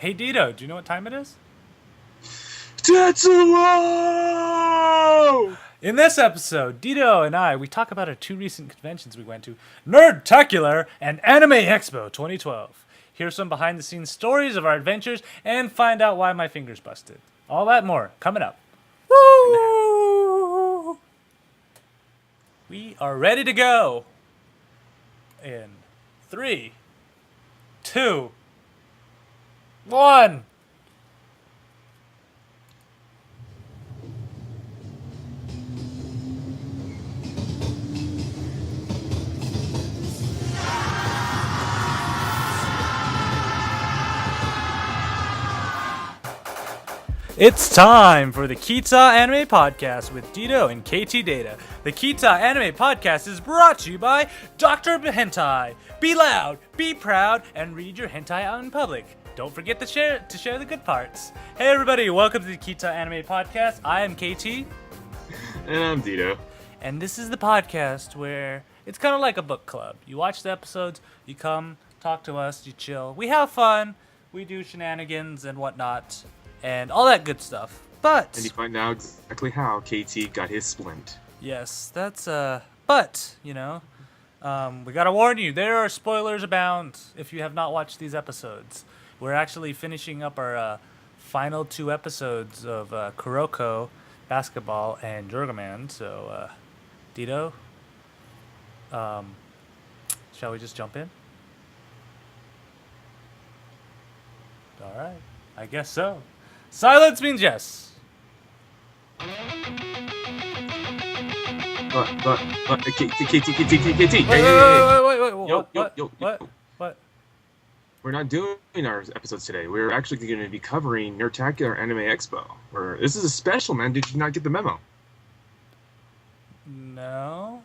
Hey Deedo, do you know what time it is? Tetsuo! In this episode, Deedo and we talk about our two recent conventions we went to, Nerdtacular and Anime Expo 2012. Hear some behind-the-scenes stories of our adventures and find out why my finger's busted. All that and more coming up. Woo! We are ready to go. In 3, 2, 1. It's time for the Ktdata Anime Podcast with Deedo and Ktdata. The Ktdata Anime Podcast is brought to you by Dr. Hentai. Be loud, be proud, and read your hentai out in public. Don't forget to share the good parts. Hey everybody, welcome to the Ktdata Anime Podcast. I am KT. And I'm Deedo. And this is the podcast where it's kind of like a book club. You watch the episodes, you come, talk to us, you chill. We have fun, we do shenanigans and whatnot. And all that good stuff. But... And you find out exactly how KT got his splint. Yes, that's, But, we gotta warn you, there are spoilers abound if you have not watched these episodes. We're actually finishing up our final 2 episodes of Kuroko, Basketball, and Jorgaman. So, Deedo, shall we just jump in? Alright, I guess so. Silence means yes. KT. What? We're not doing our episodes today. We're actually going to be covering Nerdtacular Anime Expo. This is a special, man. Did you not get the memo? No.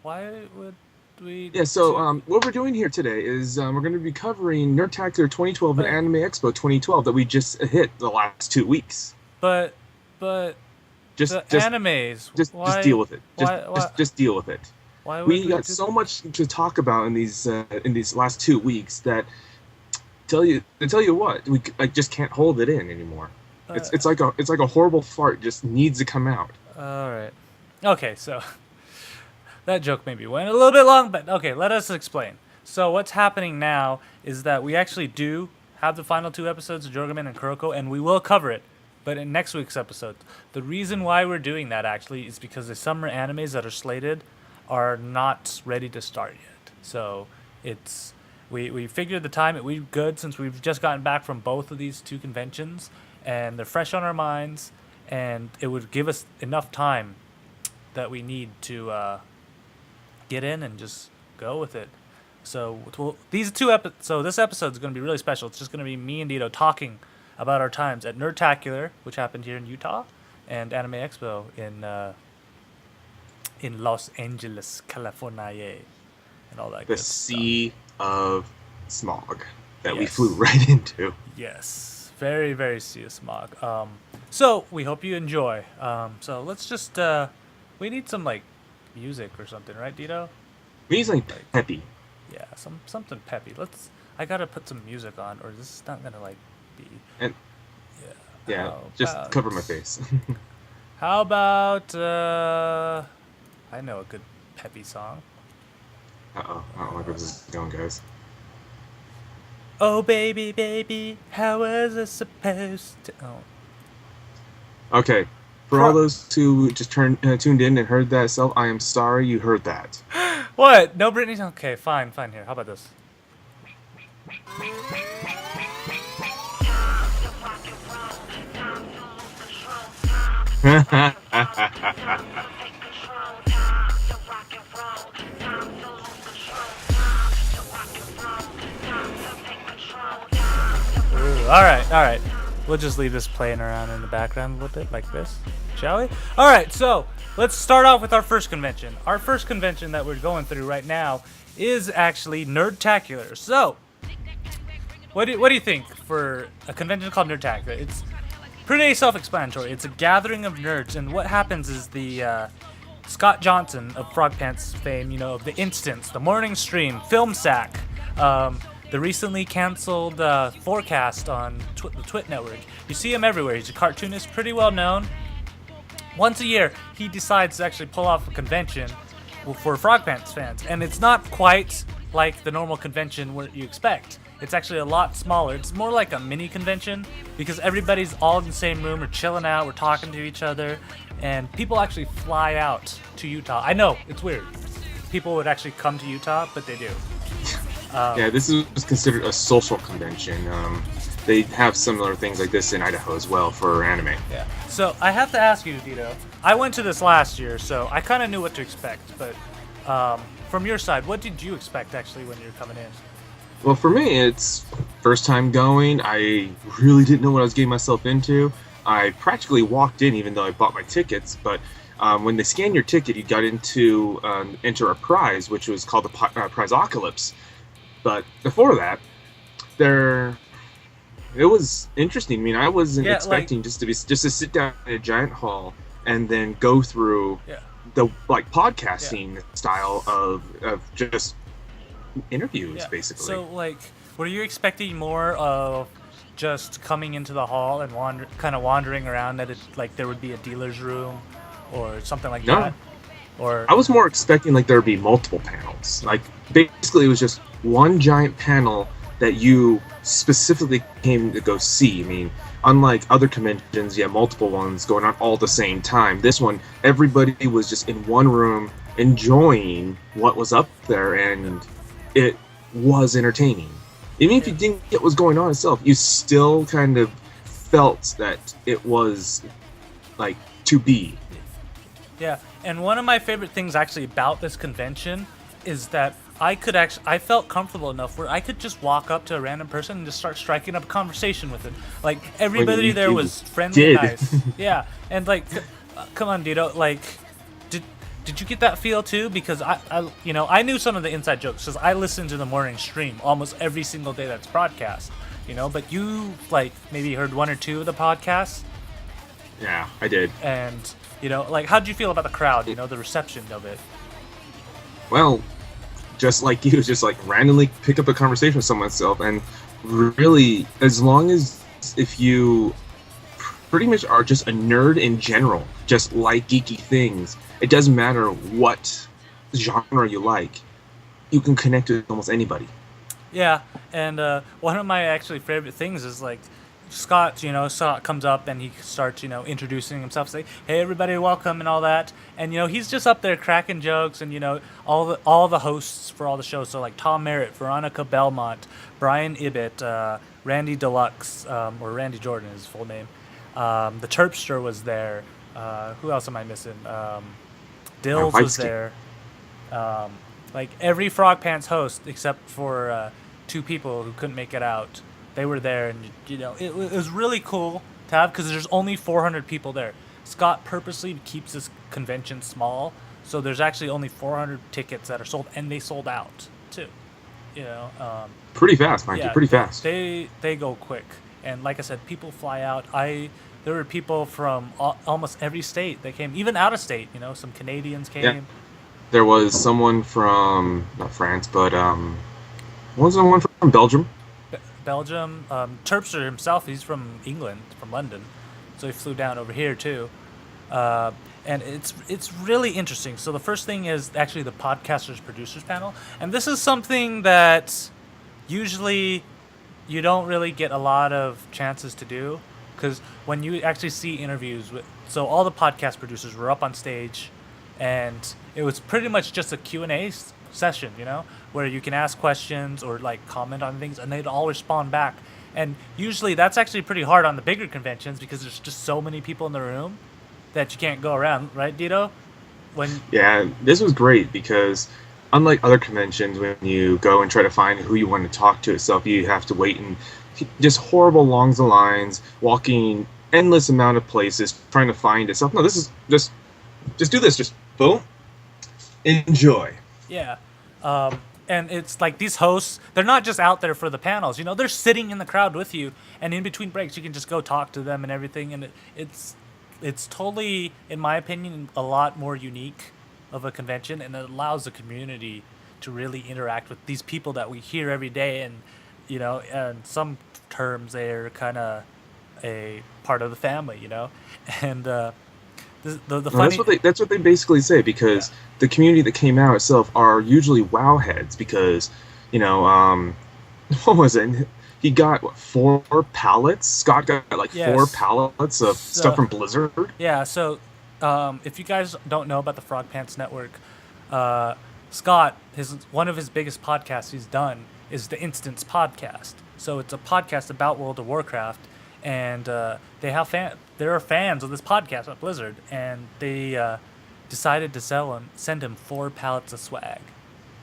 Why would we... Yeah, so what we're doing here today is we're going to be covering Nerdtacular 2012 and Anime Expo 2012 that we just hit the last 2 weeks. But just animes. Just deal with it. Just deal with it. Why would we got so much to talk about in these last 2 weeks that tell you what, we just can't hold it in anymore. It's like a horrible fart, just needs to come out. All right. Okay, so that joke maybe went a little bit long, but okay, let us explain. So what's happening now is that we actually do have the final 2 episodes of Jorgaman and Kuroko, and we will cover it, but in next week's episode. The reason why we're doing that actually is because the summer animes that are slated are not ready to start yet. So it's we figured the time it would be good since we've just gotten back from both of these 2 conventions, and they're fresh on our minds, and it would give us enough time that we need to get in and just go with it. So this episode is going to be really special. It's just going to be me and Deedo talking about our times at Nerdtacular, which happened here in Utah, and Anime Expo in Los Angeles, California, and all that. The sea of smog that we Yes. flew right into. Yes, very, very sea of smog. So we hope you enjoy. So let's just we need some music or something, right, Deedo? We need something peppy. Yeah, something peppy. I gotta put some music on, or this is not gonna be. And yeah, How just about- cover my face. How about I know a good peppy song. Uh-oh, I don't like where this is going, guys. Oh baby, baby, how was I supposed to? Oh. Okay, for all those who just tuned in and heard that self, I am sorry you heard that. What? No Britney? Okay, fine. Here, how about this? Ooh, all right. We'll just leave this playing around in the background a little bit like this, shall we? All right, so let's start off with our first convention. Our first convention that we're going through right now is actually Nerdtacular. So, what do you think for a convention called Nerdtacular? It's pretty self-explanatory. It's a gathering of nerds, and what happens is the Scott Johnson of Frog Pants fame, of The Instance, The Morning Stream, Film Sack, the recently canceled Forecast on the Twit Network. You see him everywhere. He's a cartoonist, pretty well known. Once a year, he decides to actually pull off a convention for Frog Pants fans, and it's not quite like the normal convention where you expect. It's actually a lot smaller. It's more like a mini convention because everybody's all in the same room. We're chilling out. We're talking to each other, and people actually fly out to Utah. I know it's weird. People would actually come to Utah, but they do. Yeah, this is considered a social convention. They have similar things like this in Idaho as well for anime. Yeah. So I have to ask you, Deedo. I went to this last year, so I kind of knew what to expect. But from your side, what did you expect actually when you were coming in? Well, for me, it's first time going. I really didn't know what I was getting myself into. I practically walked in, even though I bought my tickets. But when they scanned your ticket, you got into enter a prize, which was called the Prizeocalypse. But before that, it was interesting. I mean, I wasn't expecting just to sit down in a giant hall and then go through the podcasting style of just interviews, basically. So were you expecting more of just coming into the hall and wandering around that there would be a dealer's room or something like that? Or I was more expecting there would be multiple panels. Basically, it was just one giant panel that you specifically came to go see. I mean, unlike other conventions, you have multiple ones going on all at the same time. This one, everybody was just in one room enjoying what was up there, and it was entertaining. Even if you didn't get what was going on itself, you still kind of felt that it was to be. Yeah, and one of my favorite things actually about this convention is that I felt comfortable enough where I could just walk up to a random person and just start striking up a conversation with them. Everybody there was friendly and nice. Yeah, and come on, Deedo, did you get that feel too? Because I knew some of the inside jokes because I listened to the morning stream almost every single day that's broadcast. But you maybe heard one or two of the podcasts. Yeah, I did. And how'd you feel about the crowd? The reception of it. Well, just like you, just randomly pick up a conversation with someone else, and really, as long as if you pretty much are just a nerd in general, just like geeky things, it doesn't matter what genre you like, you can connect with almost anybody. Yeah, and one of my actually favorite things is Scott comes up and he starts, introducing himself, say, "Hey everybody, welcome," and all that. And he's just up there cracking jokes, and all the hosts for all the shows, so Tom Merritt, Veronica Belmont, Brian Ibbett, Randy Deluxe, or Randy Jordan is his full name. The Terpster was there. Who else am I missing? Dills was there. Every Frog Pants host except for two people who couldn't make it out. They were there, and it was really cool to have because there's only 400 people there. Scott purposely keeps this convention small, so there's actually only 400 tickets that are sold, and they sold out too. Pretty fast, mind you, pretty fast. They go quick, and like I said, people fly out. There were people from almost every state that came, even out of state. Some Canadians came. Yeah. There was someone from not France, but was there one from Belgium? Belgium. Terpster himself, he's from England, from London, so he flew down over here too. And it's really interesting. So the first thing is actually the podcasters producers panel, and this is something that usually you don't really get a lot of chances to do, because when you actually see interviews so all the podcast producers were up on stage, and it was pretty much just a Q&A session, where you can ask questions or comment on things, and they'd all respond back. And usually that's actually pretty hard on the bigger conventions because there's just so many people in the room that you can't go around, right, Deedo? Yeah, this was great because unlike other conventions, when you go and try to find who you want to talk to itself, you have to wait in just horrible longs of lines, walking endless amount of places trying to find itself. No, this is just do this, just boom, enjoy. Yeah. And it's these hosts, they're not just out there for the panels, they're sitting in the crowd with you, and in between breaks you can just go talk to them and everything, and it's totally, in my opinion, a lot more unique of a convention, and it allows the community to really interact with these people that we hear every day, and and some terms they're kind of a part of the family, and the No, funny, that's what they basically say yeah, because the community that came out itself are usually WoW heads because you know what was it? He got what, 4 pallets. Scott got like four yes, pallets of stuff so from Blizzard. yeah, so if you guys don't know about the Frog Pants Network, uh, Scott, his one of his biggest podcasts he's done is the Instance podcast. So it's a podcast about World of Warcraft, and there are fans of this podcast at Blizzard, and they decided to send him 4 pallets of swag.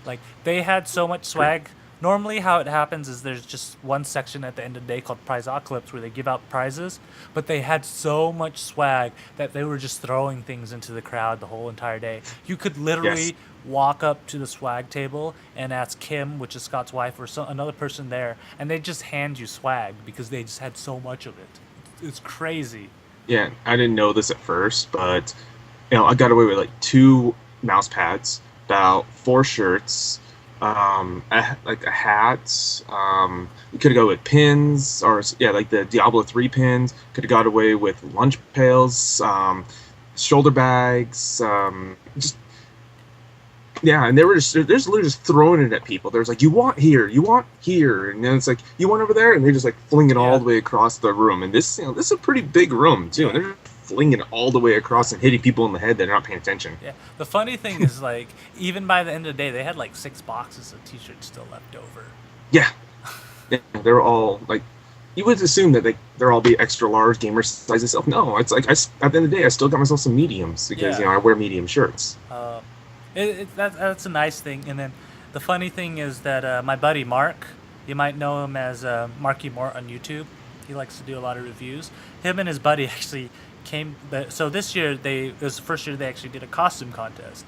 Like they had so much swag. Normally, how it happens is there's just one section at the end of the day called Prizocalypse where they give out prizes, but they had so much swag that they were just throwing things into the crowd the whole entire day. You could Yes. literally walk up to the swag table and ask Kim, which is Scott's wife, or another person there, and they just hand you swag because they just had so much of it. It's crazy. Yeah, I didn't know this at first, but I got away with like 2 mouse pads, about 4 shirts, like a hat. We could have go with pins, or yeah, like the Diablo 3 pins. Could have got away with lunch pails, shoulder bags, just yeah, and they're just literally just throwing it at people. There's like, you want here, and then it's like, you want over there, and they're just like flinging it all Yeah, the way across the room. And this is a pretty big room too, and yeah. they're just flinging it all the way across and hitting people in the head that are not paying attention. Yeah. The funny thing is, like, even by the end of the day, they had like 6 boxes of T-shirts still left over. Yeah, yeah, they're all like, you would assume that they're all be extra large gamer size and stuff. No, it's like at the end of the day, I still got myself some mediums because Yeah. I wear medium shirts. Uh, that's a nice thing. And then the funny thing is that my buddy Mark, you might know him as Marky Mort on YouTube. He likes to do a lot of reviews. Him and his buddy actually came. So this year it was the first year they actually did a costume contest.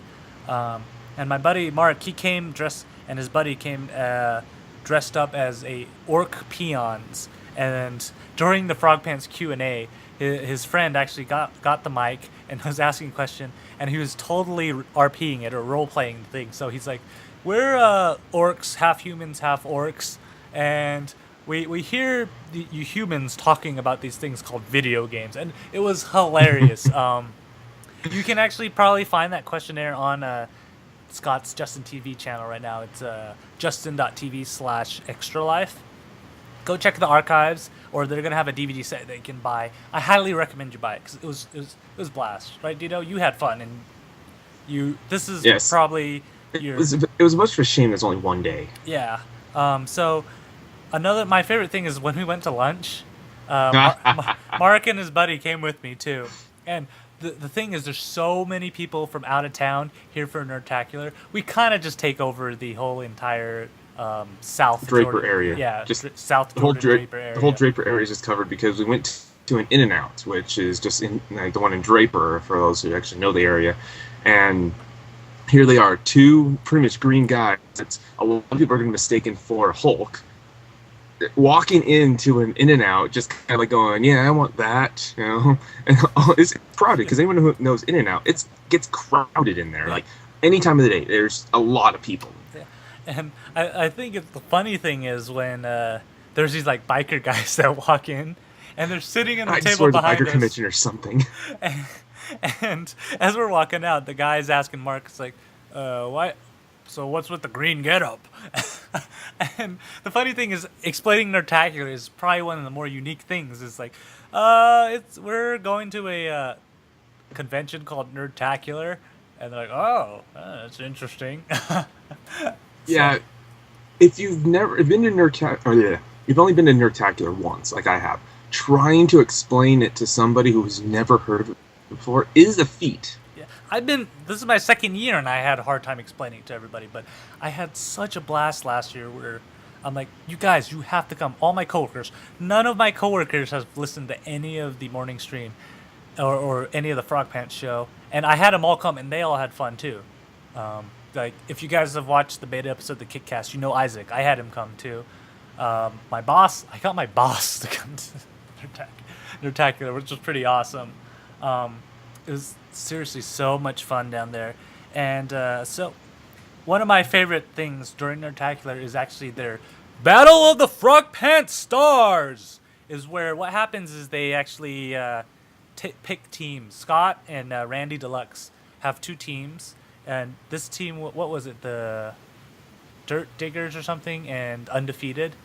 And my buddy Mark, he came dressed, and his buddy came dressed up as a orc peons. And during the Frog Pants Q&A, his friend actually got the mic and was asking a question, and he was totally RPing it or role playing the thing. So he's like, "We're orcs, half humans, half orcs, and we hear you humans talking about these things called video games," and it was hilarious. You can actually probably find that questionnaire on Scott's Justin TV channel right now. It's justin.tv/extra life. Go check the archives, or they're gonna have a DVD set that you can buy. I highly recommend you buy it because it was blast, right, Deedo? You had fun, and this is Yes, probably your it was much of a shame. It's only one day. yeah. So my favorite thing is when we went to lunch. Mark and his buddy came with me too, and the thing is, there's so many people from out of town here for Nerdtacular. We kind of just take over the whole entire South Draper Jordan, area. yeah, Just South the whole Jordan Draper the whole area. Draper area is just covered because we went to an In-N-Out, which is just in like the one in Draper for those who actually know the area, and here they are, 2 pretty much green guys. That's a lot of people are going to be mistaken for Hulk. Walking into an In-N-Out, just kind of like going, "Yeah, I want that," And it's crowded because anyone who knows In-N-Out, it gets crowded in there. Yeah. Like any time of the day, there's a lot of people. Yeah. And I think the funny thing is when there's these like biker guys that walk in, and they're sitting at the I table swear the behind biker us. convention or something. And, and as we're walking out, the guy's asking Mark, it's like, why? So what's with the green getup? And the funny thing is, explaining Nerdtacular is probably one of the more unique things. It's like, we're going to a convention called Nerdtacular, and they're like, oh, that's interesting. So Yeah, if you've never been to you've only been to Nerdtacular once, like I have, trying to explain it to somebody who's never heard of it before is a feat. yeah, this is my second year, and I had a hard time explaining it to everybody, but I had such a blast last year where I'm like, you guys, you have to come. All my coworkers, none of my coworkers have listened to any of the morning stream or any of the Frog Pants show, and I had them all come, and they all had fun too. Like, if you guys have watched the beta episode of the Kickcast, you know Isaac. I had him come too. I got my boss to come to Nerdtacular, which was pretty awesome. It was seriously so much fun down there. And so one of my favorite things during Nerdtacular is actually their Battle of the Frog Pants Stars is where what happens is they actually pick teams. Scott and Randy Deluxe have two teams, and this team, what was it, the Dirt Diggers or something, and Undefeated.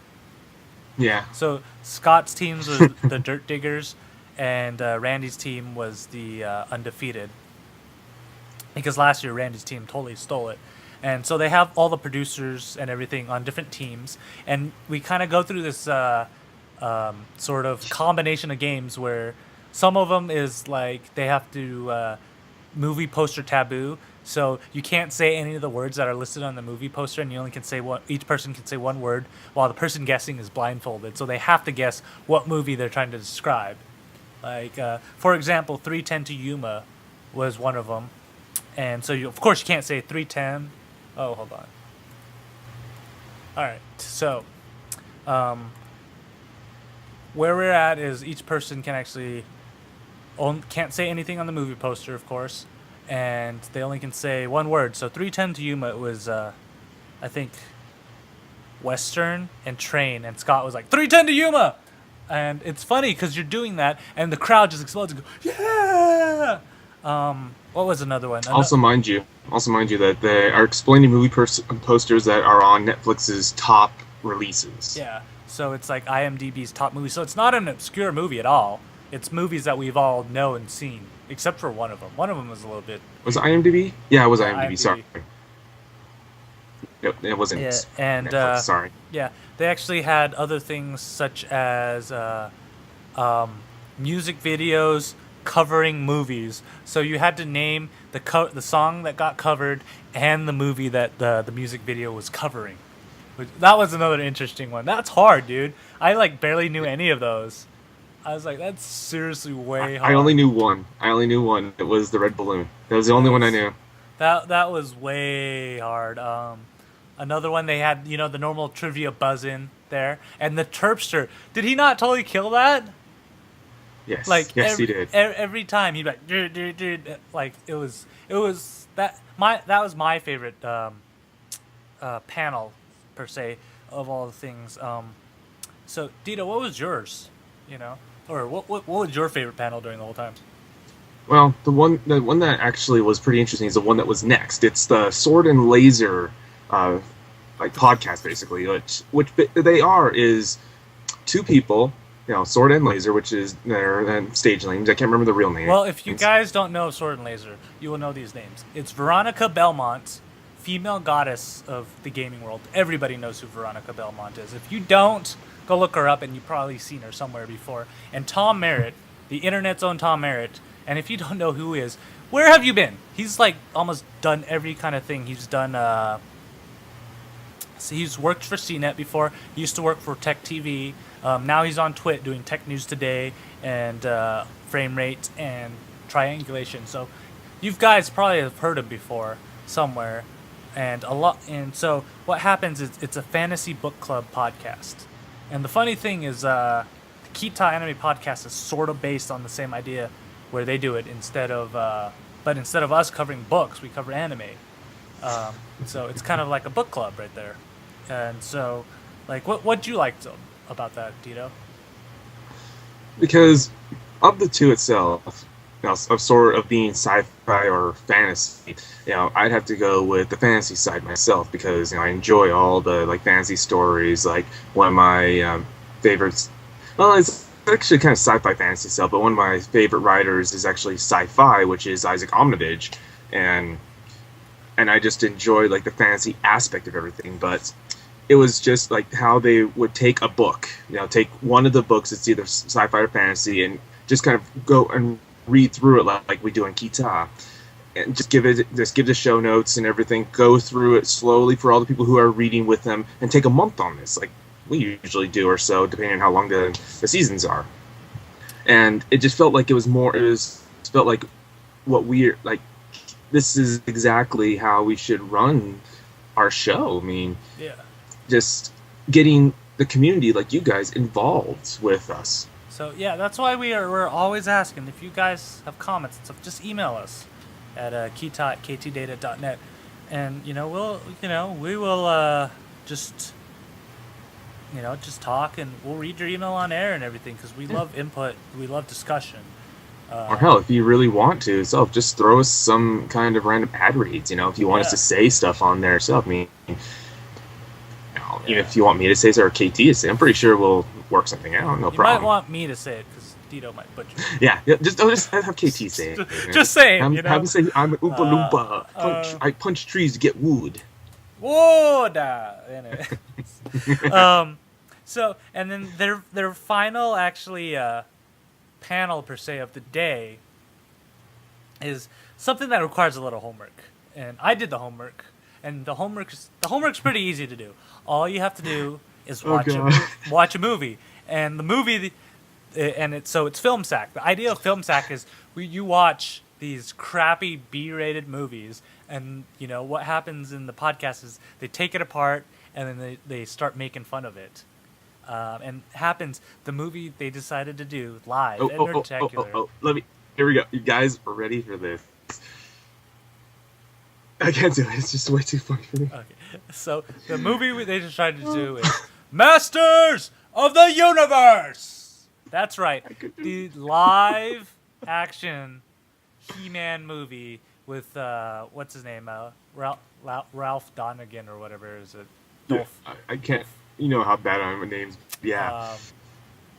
Yeah. So Scott's team was the Dirt Diggers, and Randy's team was the Undefeated. Because last year Randy's team totally stole it. And so they have all the producers and everything on different teams. And we kind of go through this sort of combination of games where some of them is like they have to movie poster taboo. So you can't say any of the words that are listed on the movie poster, and you only can say one. Each person can say one word, while the person guessing is blindfolded. So they have to guess what movie they're trying to describe. Like, for example, 310 to Yuma was one of them. And so, of course, you can't say 310. Oh, hold on. All right. So, where we're at is each person can actually can't say anything on the movie poster, of course, and they only can say one word. So 310 to Yuma was, I think, Western and train, and Scott was like 310 to Yuma, and it's funny because you're doing that, and the crowd just explodes and go, yeah. What was another one? Also, mind you that they are explaining movie posters that are on Netflix's top releases. Yeah, so it's like IMDb's top movie. So it's not an obscure movie at all. It's movies that we've all know and seen, except for one of them. One of them was a little bit. Was it IMDb? Yeah, it was Yeah, IMDb. IMDb. Sorry. Yep, it wasn't. Yeah, and Netflix, sorry. Yeah, they actually had other things such as music videos covering movies. So you had to name the song that got covered and the movie that the music video was covering. That was another interesting one. That's hard, dude. I like barely knew any of those. I was like, that's seriously way hard. I only knew one. It was the Red Balloon. That was the only one I knew. That was way hard. Another one they had, the normal trivia buzz in there, and the Terpster. Did he not totally kill that? Yes. Like yes, he did. Every time he'd be like, dude, like it was that was my favorite panel per se of all the things. So Deedo, what was yours? Or what was your favorite panel during the whole time? Well, the one that actually was pretty interesting is the one that was next. It's the Sword and Laser, like podcast basically, which they are is two people. Sword and Laser, which is their stage names. I can't remember the real name. Well, if you guys don't know Sword and Laser, you will know these names. It's Veronica Belmont, female goddess of the gaming world. Everybody knows who Veronica Belmont is. If you don't, go look her up, and you've probably seen her somewhere before. And Tom Merritt, the internet's own Tom Merritt. And if you don't know who he is, where have you been? He's like almost done every kind of thing. He's done. So he's worked for CNET before. He used to work for Tech TV. Now he's on Twit doing Tech News Today and Frame Rate and Triangulation. So you guys probably have heard him before somewhere, and a lot. And so what happens is it's a fantasy book club podcast. And the funny thing is, the Ktdata Anime podcast is sort of based on the same idea, where they do it instead of us covering books, we cover anime. So it's kind of like a book club right there. And so, like, what do you like about that, Deedo? Because of the two itself, of sort of being sci-fi or fantasy, I'd have to go with the fantasy side myself because I enjoy all the like fantasy stories. Like one of my favorites, well, it's actually kind of sci-fi fantasy stuff, but one of my favorite writers is actually sci-fi, which is Isaac Omnovich, and I just enjoy like the fantasy aspect of everything. But it was just like how they would take a book, take one of the books, it's either sci-fi or fantasy, and just kind of go and read through it like we do in Kita, and just give the show notes and everything, go through it slowly for all the people who are reading with them, and take a month on this, like we usually do or so, depending on how long the seasons are. And it just felt like felt like what we're like. This is exactly how we should run our show. I mean, yeah. Just getting the community like you guys involved with us. So yeah, that's why we're always asking if you guys have comments and stuff, just email us at ktdata.net, and we will just just talk, and we'll read your email on air and everything because we love input, we love discussion. Or hell, if you really want to, just throw us some kind of random ad reads. If you want us to say stuff on there, I mean, even if you want me to say so or KT to say, I'm pretty sure we'll work something out. No problem. You might want me to say it because Deedo might butcher it. Yeah, just have KT say it. Just say it. Have him say, I'm an Oompa Loompa. I punch trees to get wood. Whoa, anyway. So, and then their final actually panel per se of the day is something that requires a little homework, and I did the homework, and the homework's pretty easy to do. All you have to do is watch a movie, and the movie, and it's Film Sack. The idea of Film Sack is you watch these crappy B-rated movies, and what happens in the podcast is they take it apart and then they start making fun of it. And happens the movie they decided to do live at Nerdtacular. Here we go. You guys are ready for this. I can't do it. It's just way too funny for me. Okay. So the movie they decided to do is Masters of the Universe. That's right. The live action He-Man movie with what's his name? Ralph Donegan or whatever is it? Dolph. Yeah, I can't. You know how bad I am with names. Yeah.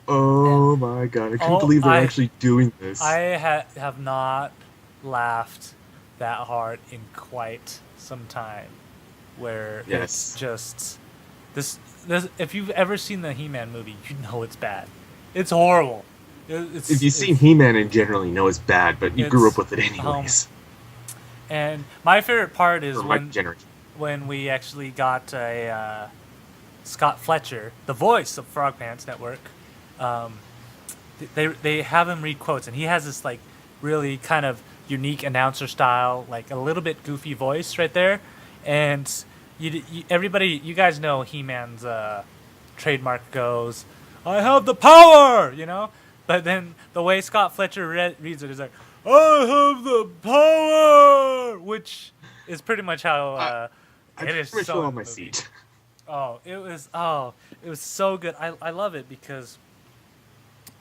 Oh my god! I can't believe they're actually doing this. I have not laughed that hard in quite some time. Where it's just this. If you've ever seen the He-Man movie, you know it's bad. It's horrible. If you've seen He-Man in general, you know it's bad, but you grew up with it anyways. And my favorite part is when we actually got a Scott Fletcher, the voice of Frog Pants Network. They have him read quotes, and he has this like really kind of unique announcer style, like a little bit goofy voice right there. And you guys know He-Man's trademark goes, "I have the power," But then the way Scott Fletcher reads it is like, "I have the power," which is pretty much how it is. So on my seat. It was so good. I love it because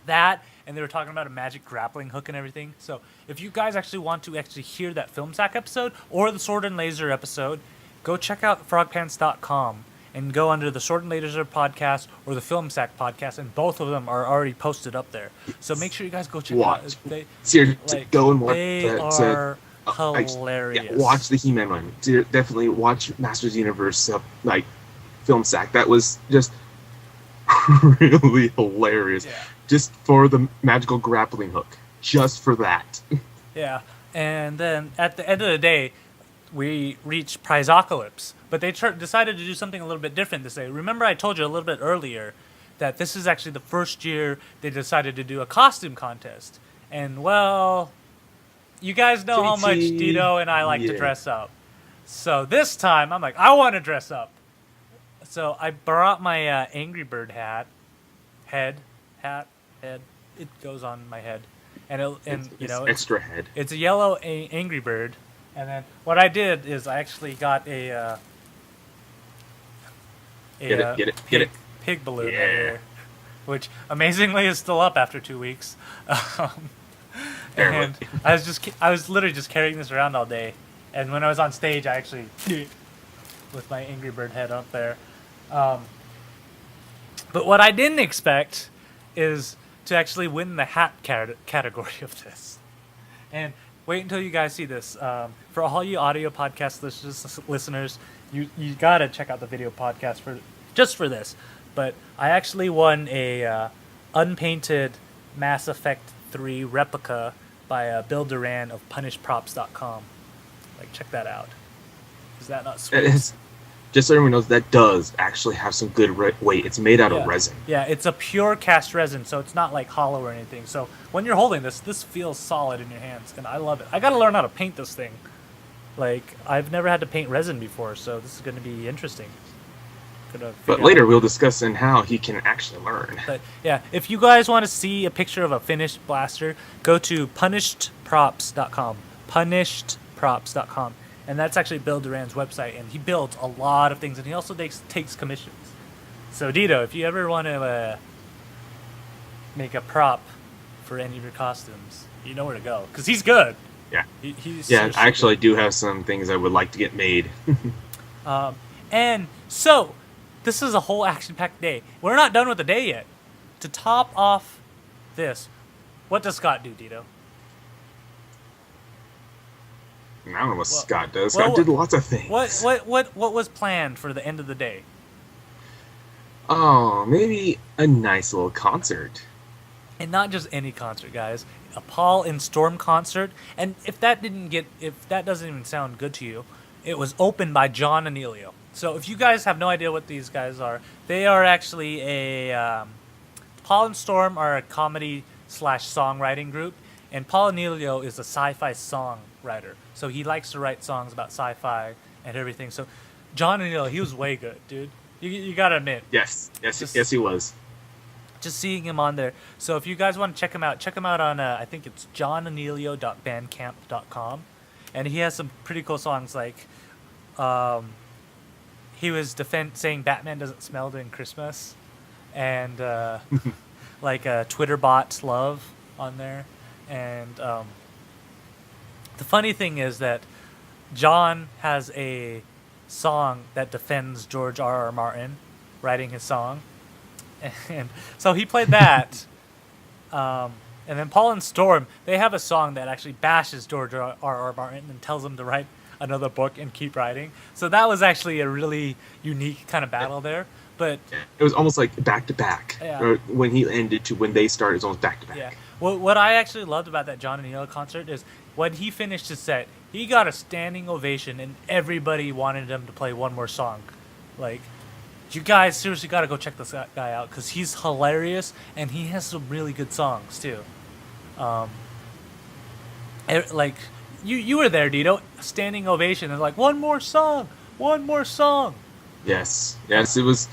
that, and they were talking about a magic grappling hook and everything. So if you guys actually want to hear that Film Sack episode or the Sword and Laser episode, go check out frogpants.com and go under the Sword and Laser podcast or the Film Sack podcast, and both of them are already posted up there. So make sure you guys go check it out. Go and watch. They are hilarious. Watch the He-Man one. Definitely watch Masters Universe Film Sack. That was just really hilarious. Yeah. Just for the magical grappling hook. Just for that. Yeah. And then at the end of the day, we reached Prizocalypse. But they decided to do something a little bit different this day. Remember I told you a little bit earlier that this is actually the first year they decided to do a costume contest. And, well, you guys know how much Deedo and I like to dress up. So this time, I'm like, I want to dress up. So I brought my Angry Bird hat. It goes on my head. And it's extra head. It's a yellow Angry Bird. And then what I did is I actually got pig balloon right here, which amazingly is still up after 2 weeks. And I was literally just carrying this around all day. And when I was on stage, I actually with my Angry Bird head up there. But what I didn't expect is to actually win the hat category of this. And wait until you guys see this. For all you audio podcast listeners, you gotta check out the video podcast just for this. But I actually won a unpainted Mass Effect 3 replica by Bill Duran of PunishedProps.com. Check that out. Is that not sweet? Just so everyone knows, that does actually have some good weight. It's made out of resin. Yeah, it's a pure cast resin, so it's not hollow or anything. So when you're holding this feels solid in your hands, and I love it. I gotta learn how to paint this thing. I've never had to paint resin before, so this is gonna be interesting. But later we'll discuss how he can actually learn. But yeah, if you guys want to see a picture of a finished blaster, go to punishedprops.com. Punishedprops.com. And that's actually Bill Duran's website, and he builds a lot of things, and he also takes commissions. So Deedo, if you ever want to make a prop for any of your costumes, you know where to go because he's good. Yeah. He's Yeah, so I actually good. do have some things I would like to get made. And so this is a whole action-packed day. We're not done with the day yet. To top off this, what does Scott do, Deedo? I don't know what Scott does. well, Scott did lots of things. What was planned for the end of the day? Oh, maybe a nice little concert. And not just any concert, guys. A Paul and Storm concert. And if that doesn't even sound good to you, it was opened by John and Elio. So if you guys have no idea what these guys are, they are actually Paul and Storm are a comedy / songwriting group, and Paul and Elio is a sci-fi songwriter. So he likes to write songs about sci-fi and everything. So John and Elio, he was way good, dude. You gotta admit. Yes, yes, he was. Just seeing him on there. So if you guys want to check him out on I think it's johnanelio.bandcamp.com, and he has some pretty cool songs like he was saying Batman doesn't smell during Christmas, and like Twitter bots love on there, and the funny thing is that John has a song that defends George R.R. Martin writing his song. And so he played that. And then Paul and Storm, they have a song that actually bashes George R.R. Martin and tells him to write another book and keep writing. So that was actually a really unique kind of battle there. But it was almost like back to back. When he ended to when they started, it was almost back to back. Yeah. What I actually loved about that John and Neil concert is when he finished his set, he got a standing ovation and everybody wanted him to play one more song. Like, you guys seriously got to go check this guy out because he's hilarious and he has some really good songs too. Like you were there, Deedo, standing ovation and like one more song. Yes, it was.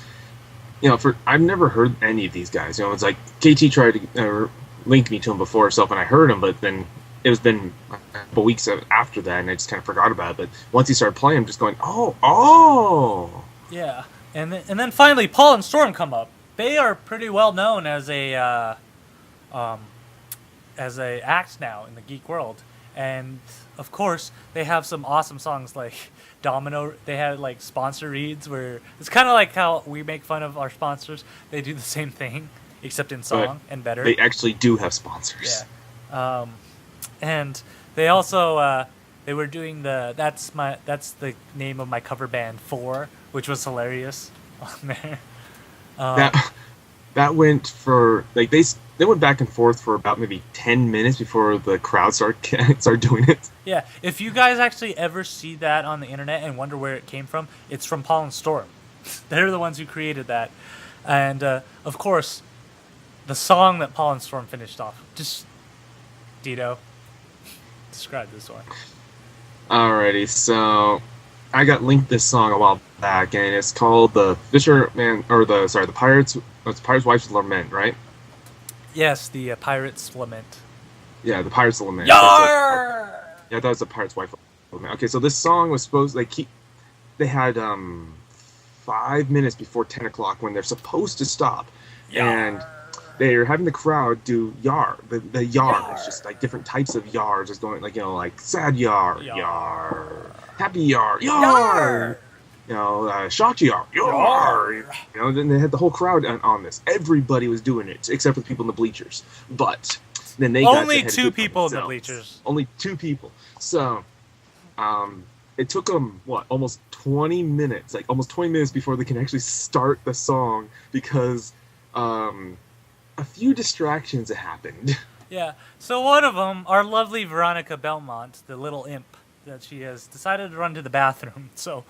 I've never heard any of these guys. It's like KT tried to link me to him before herself, and I heard him, but then it was been a couple weeks after that, and I just kind of forgot about it. But once he started playing, I'm just going, oh. Yeah. And then finally, Paul and Storm come up. They are pretty well known as a act now in the geek world, and of course they have some awesome songs like Domino. They had like sponsor reads where it's kind of like how we make fun of our sponsors. They do the same thing except in song and better. They actually do have sponsors. Yeah, and they also they were doing that's the name of my cover band 4. Which was hilarious on there. That went for like they went back and forth for about maybe 10 minutes before the crowd started doing it. Yeah, if you guys actually ever see that on the internet and wonder where it came from, it's from Paul and Storm. They're the ones who created that, and of course, the song that Paul and Storm finished off. Just Deedo, describe this one. Alrighty, so I got linked this song a while back, and it's called the Pirate's Wife's Lament, right? Yes, the Pirate's Lament. Yeah, the Pirate's Lament. Yar! Yeah, that was the Pirate's Wife's Lament. Okay, so this song was supposed they had 5 minutes before 10 o'clock when they're supposed to stop, Yar! And they're having the crowd do yar. The yar is just like different types of yars, just going like like sad yar, happy yar, shocked yar, then they had the whole crowd on this. Everybody was doing it except for the people in the bleachers. But then they only 2 people in the bleachers. Only 2 people. So, it took them almost 20 minutes, before they can actually start the song because a few distractions had happened. Yeah. So one of them, our lovely Veronica Belmont, the little imp that she has, decided to run to the bathroom. So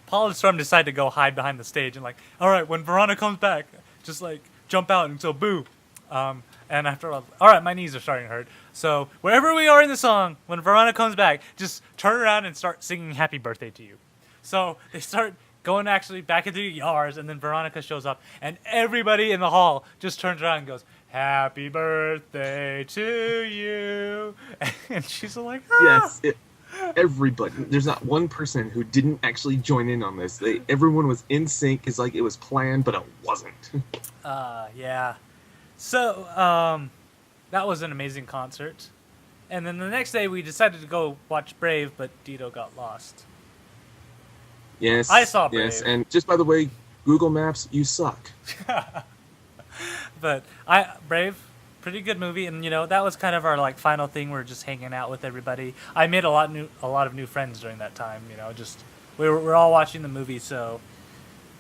Paul and Storm decided to go hide behind the stage and all right, when Veronica comes back, just jump out and so boo. And after all right, my knees are starting to hurt. So wherever we are in the song, when Veronica comes back, just turn around and start singing Happy Birthday to You. So they start going actually back into the yards, and then Veronica shows up, and everybody in the hall just turns around and goes, Happy birthday to you. And she's like, Yes. Everybody. There's not one person who didn't actually join in on this. Everyone was in sync. It's like it was planned, but it wasn't. Yeah. So, that was an amazing concert. And then the next day we decided to go watch Brave, but Deedo got lost. Yes. I saw Brave. Yes, and just by the way, Google Maps, you suck. But Brave, pretty good movie, and that was kind of our like final thing. We're just hanging out with everybody. I made a lot of new friends during that time. Just we're all watching the movie. So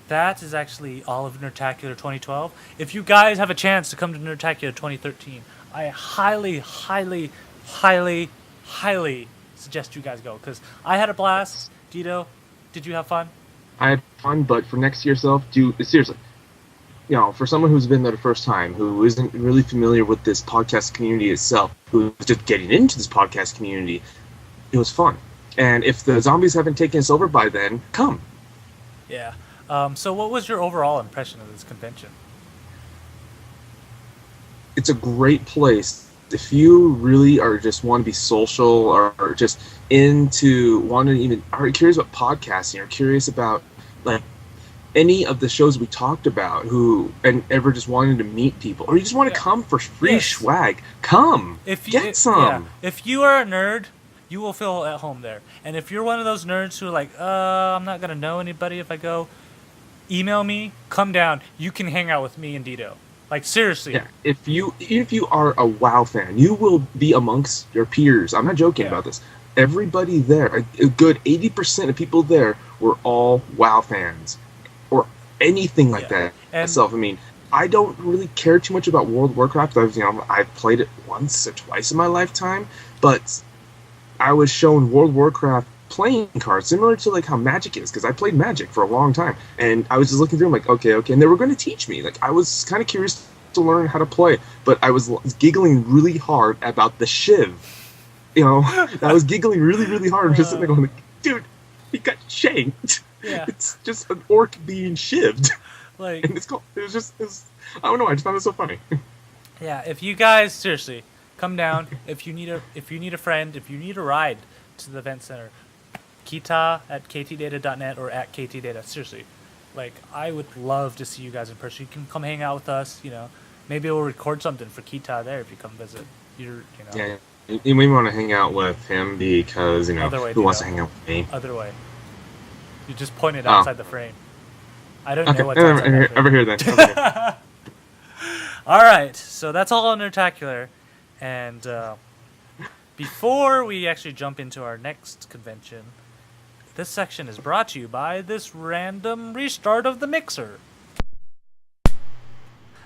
that is actually all of Nerdtacular 2012. If you guys have a chance to come to Nerdtacular 2013, I highly, highly, highly, highly suggest you guys go because I had a blast. Deedo, did you have fun? I had fun, but for next year yourself, seriously. For someone who's been there the first time, who isn't really familiar with this podcast community itself, who's just getting into this podcast community, it was fun. And if the zombies haven't taken us over by then, come. Yeah. So what was your overall impression of this convention? It's a great place. If you really are just want to be social or just are curious about podcasting or curious about like any of the shows we talked about and ever just wanted to meet people or you just want to come for free swag, come. Get some. If you are a nerd, you will feel at home there. And if you're one of those nerds who are like, I'm not going to know anybody if I go, email me, come down. You can hang out with me and Deedo. Like, seriously. Yeah, if you are a WoW fan, you will be amongst your peers. I'm not joking about this. Everybody there, a good 80% of people there were all WoW fans. Or anything like that. Myself, I don't really care too much about World of Warcraft. I've played it once or twice in my lifetime, but I was shown World of Warcraft playing cards, similar to like how Magic is, because I played Magic for a long time, and I was just looking through them like, okay, and they were going to teach me. Like, I was kind of curious to learn how to play, but I was giggling really hard about the Shiv. I was giggling really, really hard. I'm just sitting there going, like, dude, he got shanked. Yeah. It's just an orc being shivved. Like, and I don't know, I just found it so funny. Yeah, if you guys seriously come down, if you need a friend, if you need a ride to the event center, Kita at ktdata.net or at ktdata. Seriously, like, I would love to see you guys in person. You can come hang out with us. Maybe we'll record something for Kita there if you come visit. Yeah, you may want to hang out with him because who wants to hang out with me? Other way. You just pointed outside the frame. I don't know what's outside the frame. Over here then. All right, so that's all on Nerdtacular. And before we actually jump into our next convention, this section is brought to you by this random restart of the mixer.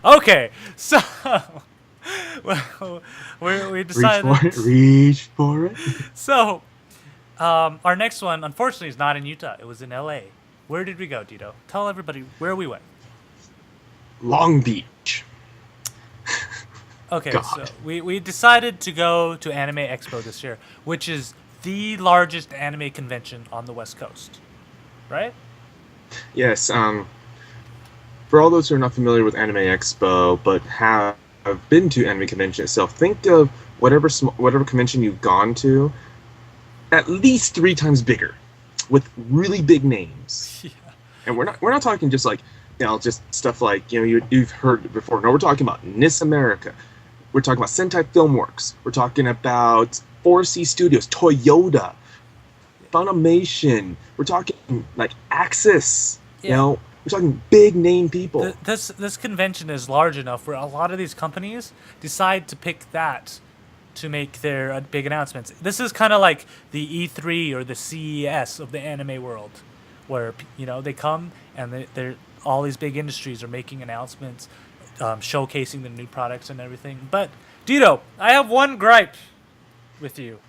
Okay, so we decided... Reach for it. So... our next one, unfortunately, is not in Utah. It was in LA. Where did we go, Deedo? Tell everybody where we went. Long Beach. Okay, God. so we decided to go to Anime Expo this year, which is the largest anime convention on the West Coast, right? Yes. For all those who are not familiar with Anime Expo but have been to anime convention itself, think of whatever convention you've gone to, at least 3 times bigger, with really big names. Yeah. And we're not talking just like just stuff like you've heard before. No, we're talking about NIS America. We're talking about Sentai Filmworks. We're talking about 4C Studios, Toyota, Funimation. We're talking like Axis. Yeah. We're talking big name people. This convention is large enough where a lot of these companies decide to pick that to make their big announcements. This is kind of like the E3 or the CES of the anime world, where they come and they're all these big industries are making announcements, showcasing the new products and everything. But Deedo, I have one gripe with you.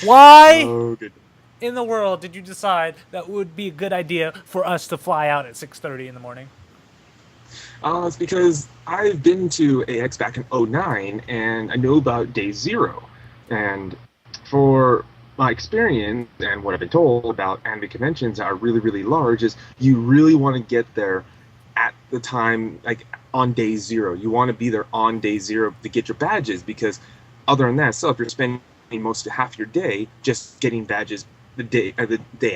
Why in the world did you decide that would be a good idea for us to fly out at 6:30 in the morning? It's because I've been to AX back in 2009, and I know about Day Zero. And for my experience and what I've been told about anime conventions that are really, really large is you really want to get there at the time, like on Day Zero. You want to be there on Day Zero to get your badges, because other than that, so if you're spending most of half your day just getting badges the day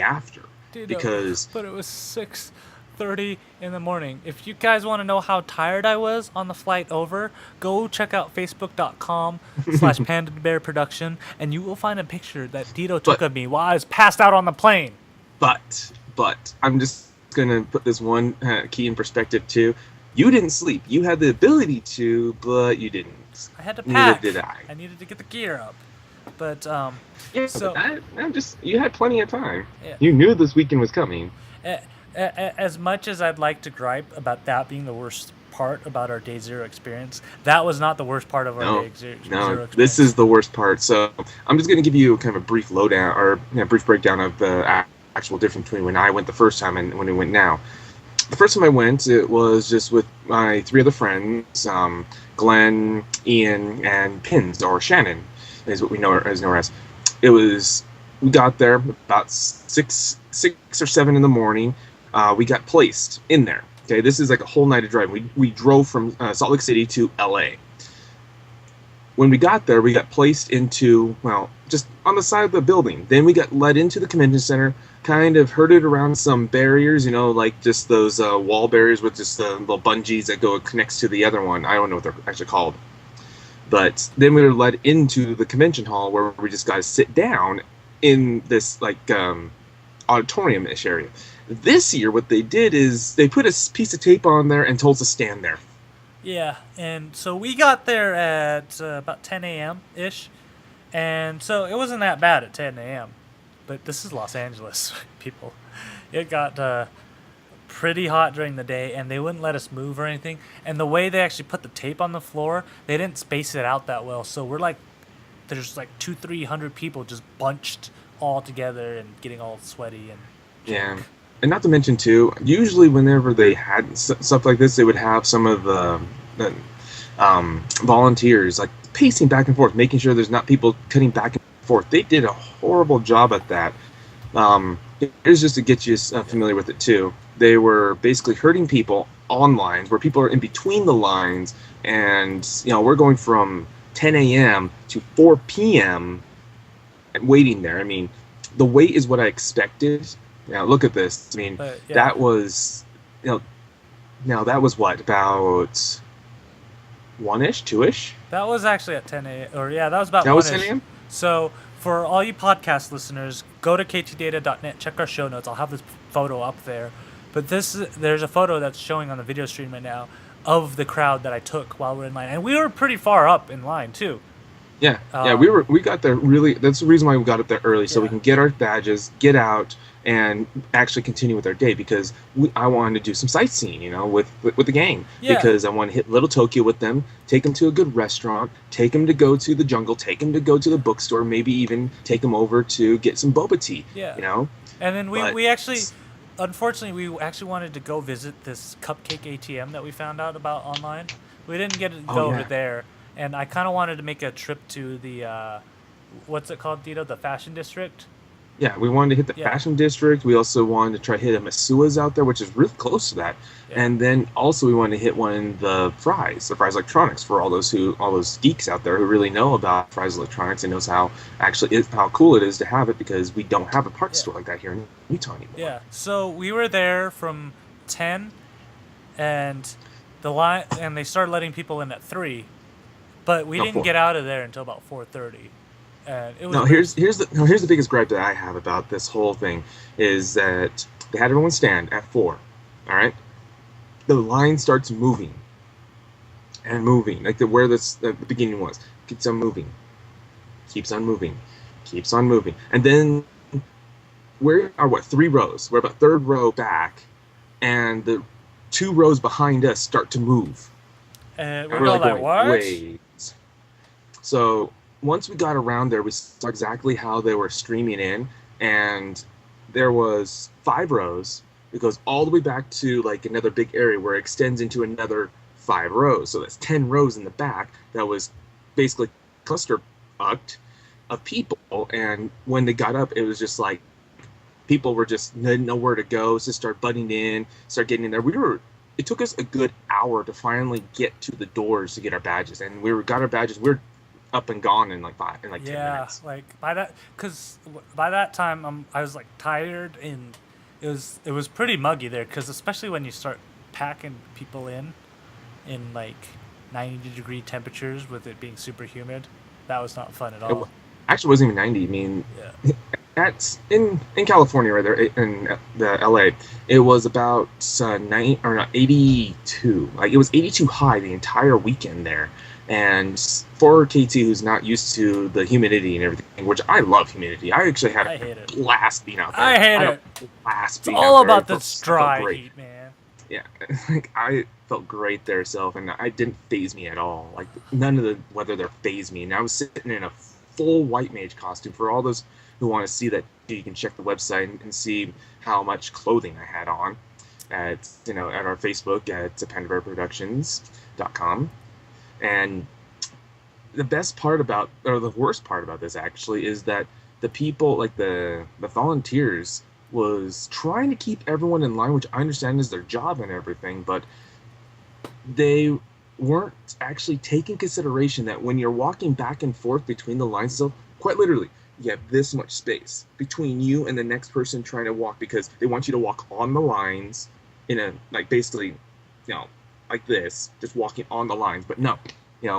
after. Dude, Because but it was 6:30 in the morning. If you guys want to know how tired I was on the flight over, go check out facebook.com/pandabearproduction, and you will find a picture that Deedo took of me while I was passed out on the plane. But I'm just gonna put this one key in perspective too. You didn't sleep. You had the ability to, but you didn't. I had to pack. Neither did I. I needed to get the gear up. But Yeah, so but you had plenty of time. Yeah. You knew this weekend was coming. As much as I'd like to gripe about that being the worst part about our Day Zero experience, that was not the worst part of our Day Zero experience. This is the worst part. So I'm just going to give you kind of a brief lowdown or brief breakdown of the actual difference between when I went the first time and when I went now. The first time I went, it was just with my 3 other friends, Glenn, Ian, and Pins, or Shannon, is what we know her as. We got there about 6 or 7 in the morning. We got placed in there. Okay, this is like a whole night of driving. We drove from Salt Lake City to LA. When we got there, we got placed into, just on the side of the building. Then we got led into the convention center, kind of herded around some barriers, like just those wall barriers with just the little bungees that connects to the other one. I don't know what they're actually called. But then we were led into the convention hall where we just got to sit down in this auditorium-ish area. This year, what they did is they put a piece of tape on there and told us to stand there. Yeah, and so we got there at about 10 a.m.-ish, and so it wasn't that bad at 10 a.m., but this is Los Angeles, people. It got pretty hot during the day, and they wouldn't let us move or anything, and the way they actually put the tape on the floor, they didn't space it out that well, so there's 200-300 people just bunched all together and getting all sweaty and yeah. And not to mention, too, usually whenever they had stuff like this, they would have some of the volunteers pacing back and forth, making sure there's not people cutting back and forth. They did a horrible job at that. Here's just to get you familiar with it, too. They were basically herding people on lines where people are in between the lines, and we're going from 10 a.m. to 4 p.m. and waiting there. I mean, the wait is what I expected. Now look at this. I mean, that was, that was what, about 1-ish, 2-ish? That was actually at 10 a.m. That was about 1-ish. That was 10 a.m.? So for all you podcast listeners, go to ktdata.net, check our show notes. I'll have this photo up there. But there's a photo that's showing on the video stream right now of the crowd that I took while we're in line. And we were pretty far up in line, too. Yeah, we got there really. That's the reason why we got up there early, so we can get our badges, get out, and actually continue with our day. Because I wanted to do some sightseeing, with the gang. Yeah. Because I want to hit Little Tokyo with them, take them to a good restaurant, take them to go to the jungle, take them to go to the bookstore, maybe even take them over to get some boba tea. Yeah. And then we actually, unfortunately, we actually wanted to go visit this cupcake ATM that we found out about online. We didn't get to go over there. And I kind of wanted to make a trip to the, what's it called, Deedo? The Fashion District? Yeah, we wanted to hit the Fashion District. We also wanted to try to hit a Masua's out there, which is really close to that. Yeah. And then also we wanted to hit one of the Fry's Electronics, for all those geeks out there who really know about Fry's Electronics and knows how cool it is to have it, because we don't have a parts store like that here in Utah anymore. Yeah, so we were there from 10, and they started letting people in at 3. But we didn't get out of there until about 4:30, and it was. Here's the biggest gripe that I have about this whole thing is that they had everyone stand at 4. All right, the line starts moving and moving, like where the beginning was. Keeps on moving, and then we are 3 rows. We're about 3rd row back, and the 2 rows behind us start to move. And we're like, what? Wait. So once we got around there, we saw exactly how they were streaming in, and there was 5 rows. It goes all the way back to another big area where it extends into another 5 rows. So that's 10 rows in the back. That was basically cluster-ucked of people. And when they got up, it was just people were just didn't know where to go. So start butting in, start getting in there. It took us a good hour to finally get to the doors to get our badges, and got our badges. up and gone in like 10 Yeah, minutes. like by that time I was like tired, and it was pretty muggy there, because especially when you start packing people in like 90-degree temperatures with it being super humid, that was not fun at It all. actually wasn't even 90. I mean, Yeah. that's in California, right there in the LA. It was about 90 or not 82. Like it was 82 high the entire weekend there. And for KT, who's not used to the humidity and everything, which I love humidity, I actually had I a hate it. blast being out there. I hate I had it. a blast It's being out all there. about this I felt dry great. heat, man. Yeah, like I felt great there, self, and I didn't phase me at all. Like none of the weather there phased me, and I was sitting in a full white mage costume. For all those who want to see that, you can check the website and see how much clothing I had on at at our Facebook at pandabearproductions.com. And the best part about, or the worst part about this actually, is that the people, like the volunteers, was trying to keep everyone in line, which I understand is their job and everything, but they weren't actually taking consideration that when you're walking back and forth between the lines, so quite literally, you have this much space between you and the next person trying to walk, because they want you to walk on the lines in a, like, basically, like this, just walking on the lines. But no,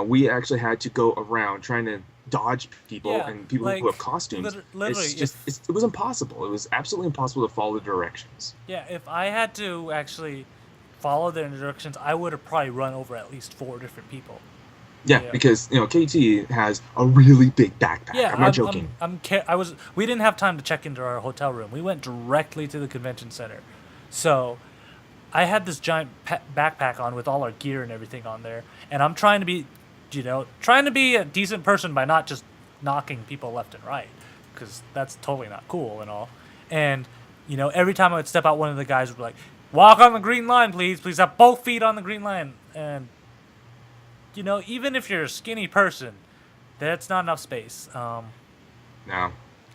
we actually had to go around trying to dodge people Yeah, and people like who have costumes. literally, It was impossible. It was absolutely impossible to follow the directions. if I had to actually follow their directions, I would have probably run over at least 4 different people. Yeah, Yeah. because KT has a really big backpack. Yeah, I'm not joking. We didn't have time to check into our hotel room. We went directly to the convention center, so I had this giant backpack on with all our gear and everything on there, and I'm trying to be, trying to be a decent person by not just knocking people left and right, because that's totally not cool and all. And every time I would step out, one of the guys would be like, "Walk on the green line, please. Please have both feet on the green line." And even if you're a skinny person, that's not enough space. No.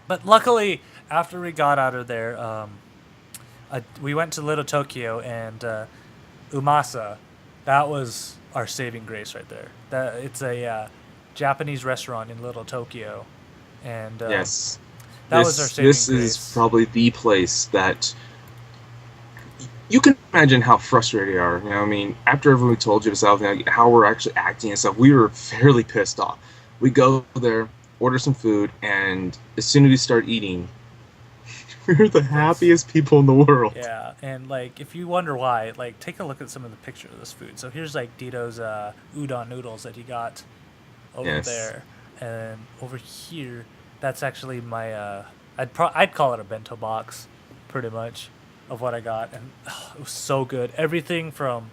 But luckily, after we got out of there, we went to Little Tokyo, and Umasa. That was our saving grace right there. It's a Japanese restaurant in Little Tokyo, and Yes. that was our saving This grace. is probably the place that you can imagine how frustrated we are. I mean, after everyone told you stuff, how we're actually acting and stuff, we were fairly pissed off. We go there, order some food, and as soon as we start eating, we're the happiest people in the world. Yeah, and if you wonder why, take a look at some of the pictures of this food. So here's Deedo's udon noodles that he got over there, and over here, that's actually my I'd call it a bento box, pretty much, of what I got, and it was so good. Everything from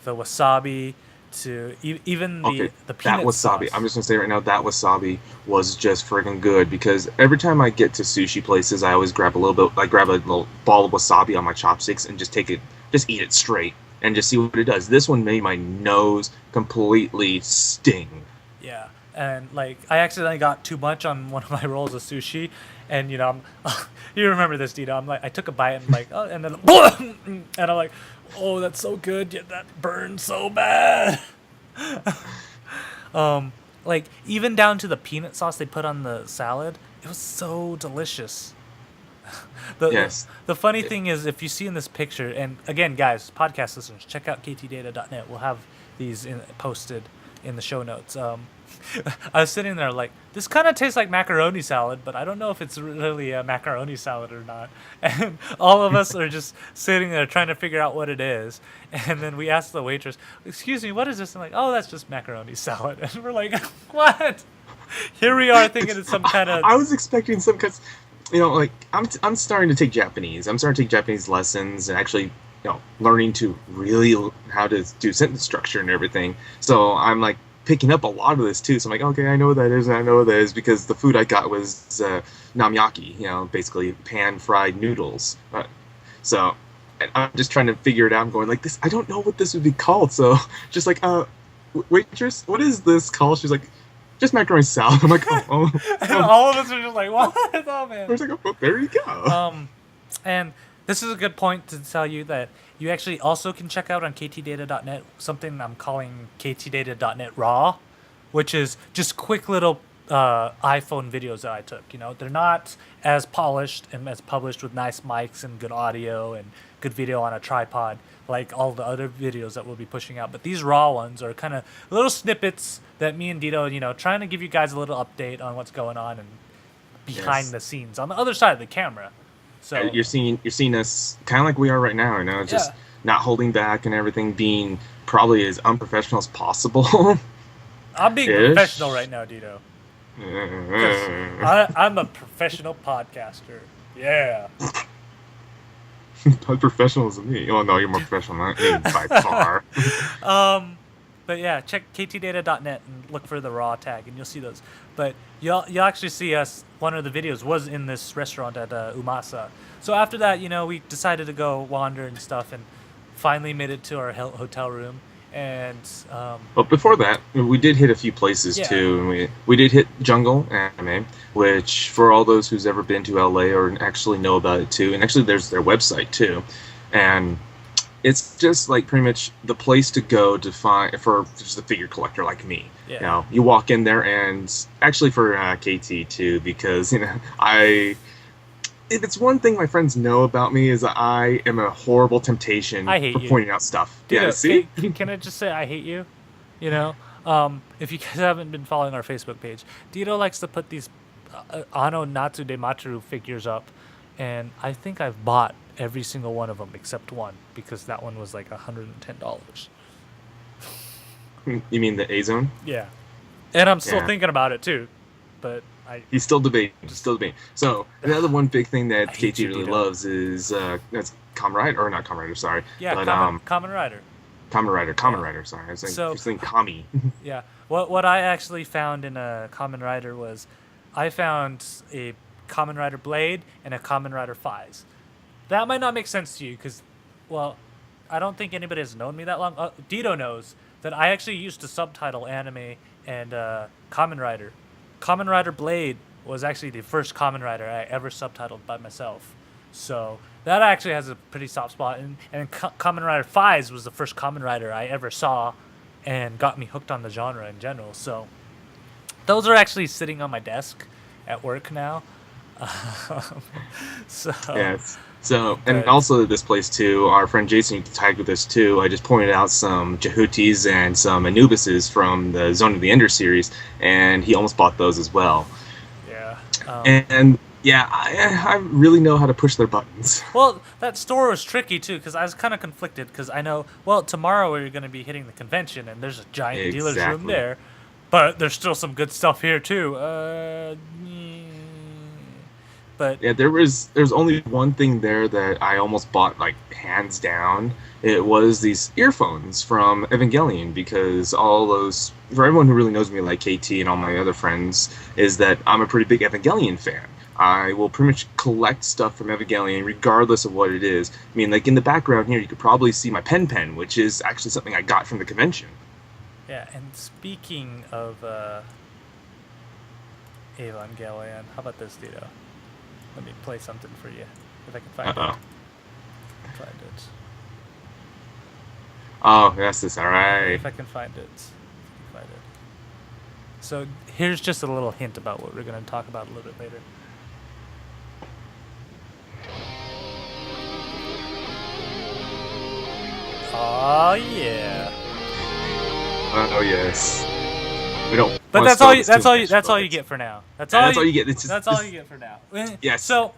the wasabi to even the peanut that wasabi. sauce. I'm just gonna say right now, that wasabi was just friggin' good, because every time I get to sushi places, I always grab a little bit, grab a little ball of wasabi on my chopsticks and just eat it straight and just see what it does. This one made my nose completely sting. Yeah, and I accidentally got too much on one of my rolls of sushi, and I'm, you remember this, Deedo? I took a bite and oh, and then and I'm like, oh, that's so good, yet that burned so bad. Even down to the peanut sauce they put on the salad, it was so delicious. The funny thing is, if you see in this picture, and again, guys, podcast listeners, check out ktdata.net. We'll have these posted in the show notes. I was sitting there this kind of tastes like macaroni salad, but I don't know if it's really a macaroni salad or not. And all of us are just sitting there trying to figure out what it is. And then we ask the waitress, "Excuse me, what is this?" And oh, that's just macaroni salad. And we're like, what? Here we are thinking it's some kind of... I was expecting some kind of, I'm starting to take Japanese. I'm starting to take Japanese lessons and actually, learning to really how to do sentence structure and everything. So I'm picking up a lot of this too. So I'm okay, I know what that is, and I know what that is, because the food I got was namyaki, basically pan-fried noodles. So I'm just trying to figure it out. I'm going this. I don't know what this would be called. So just waitress, what is this called? She's just macaroni salad. I'm oh. All of us are just what? Oh man. I was oh, there you go. And this is a good point to tell you that you actually also can check out on ktdata.net something I'm calling ktdata.net raw, which is just quick little iPhone videos that I took. They're not as polished and as published with nice mics and good audio and good video on a tripod like all the other videos that we'll be pushing out. But these raw ones are kind of little snippets that me and Deedo, trying to give you guys a little update on what's going on and behind the scenes on the other side of the camera. So you're seeing us kind of like we are right now, just not holding back and everything, being probably as unprofessional as possible. I'm being professional right now, Deedo. I'm a professional podcaster. Yeah. Not professional as me. Oh no, you're more professional than me by far. But yeah, check ktdata.net and look for the raw tag, and you'll see those. But you'll actually see us. One of the videos was in this restaurant at Umasa. So after that, we decided to go wander and stuff, and finally made it to our hotel room. And but before that, we did hit a few places too. And we did hit Jungle Anime, which for all those who's ever been to LA or actually know about it too, and actually there's their website too, and it's just like pretty much the place to go to find for just a figure collector like me. Yeah. You walk in there, and actually for KT too, because if it's one thing my friends know about me is that I am a horrible temptation for pointing out stuff. See? Can I just say I hate you? If you guys haven't been following our Facebook page, Deedo likes to put these Ano Natsu de Matsu figures up, and I think I've bought every single one of them except one, because that one was like $110. You mean the A-Zone? Yeah. And I'm still thinking about it too, but he's still debating. So another one big thing that KT really loves is that's Kamen Rider, or not Kamen Rider, sorry. Yeah, but, Kamen Rider. Kamen Rider, sorry. I was saying Kami. Yeah. What I actually found in a Kamen Rider was I found a Kamen Rider Blade and a Kamen Rider Faiz. That might not make sense to you because, well, I don't think anybody has known me that long. Deedo knows that I actually used to subtitle anime and Kamen Rider. Kamen Rider Blade was actually the first Kamen Rider I ever subtitled by myself. So that actually has a pretty soft spot. And Kamen Rider Faiz was the first Kamen Rider I ever saw and got me hooked on the genre in general. So those are actually sitting on my desk at work now. Yes. So, and also this place too, our friend Jason, you tagged with us too. I just pointed out some Jehutis and some Anubises from the Zone of the Ender series, and he almost bought those as well. Yeah. I really know how to push their buttons. Well, that store was tricky too, because I was kind of conflicted, because I know, well, tomorrow we're going to be hitting the convention, and there's a giant dealer's room there, but there's still some good stuff here too. But yeah, there's only one thing there that I almost bought, like, hands down. It was these earphones from Evangelion, because all those, for everyone who really knows me, like KT and all my other friends, is that I'm a pretty big Evangelion fan. I will pretty much collect stuff from Evangelion regardless of what it is. I mean, like in the background here, you could probably see my pen, which is actually something I got from the convention. Yeah, and speaking of Evangelion, how about this, Deedo? Let me play something for you, if I can find it. Find it. Oh, yes, it's alright. If I can find it. So here's just a little hint about what we're going to talk about a little bit later. Oh yeah. Oh yes. We don't. But that's all. That's all you get for now. That's all you get. That's all you get for now. Yes. So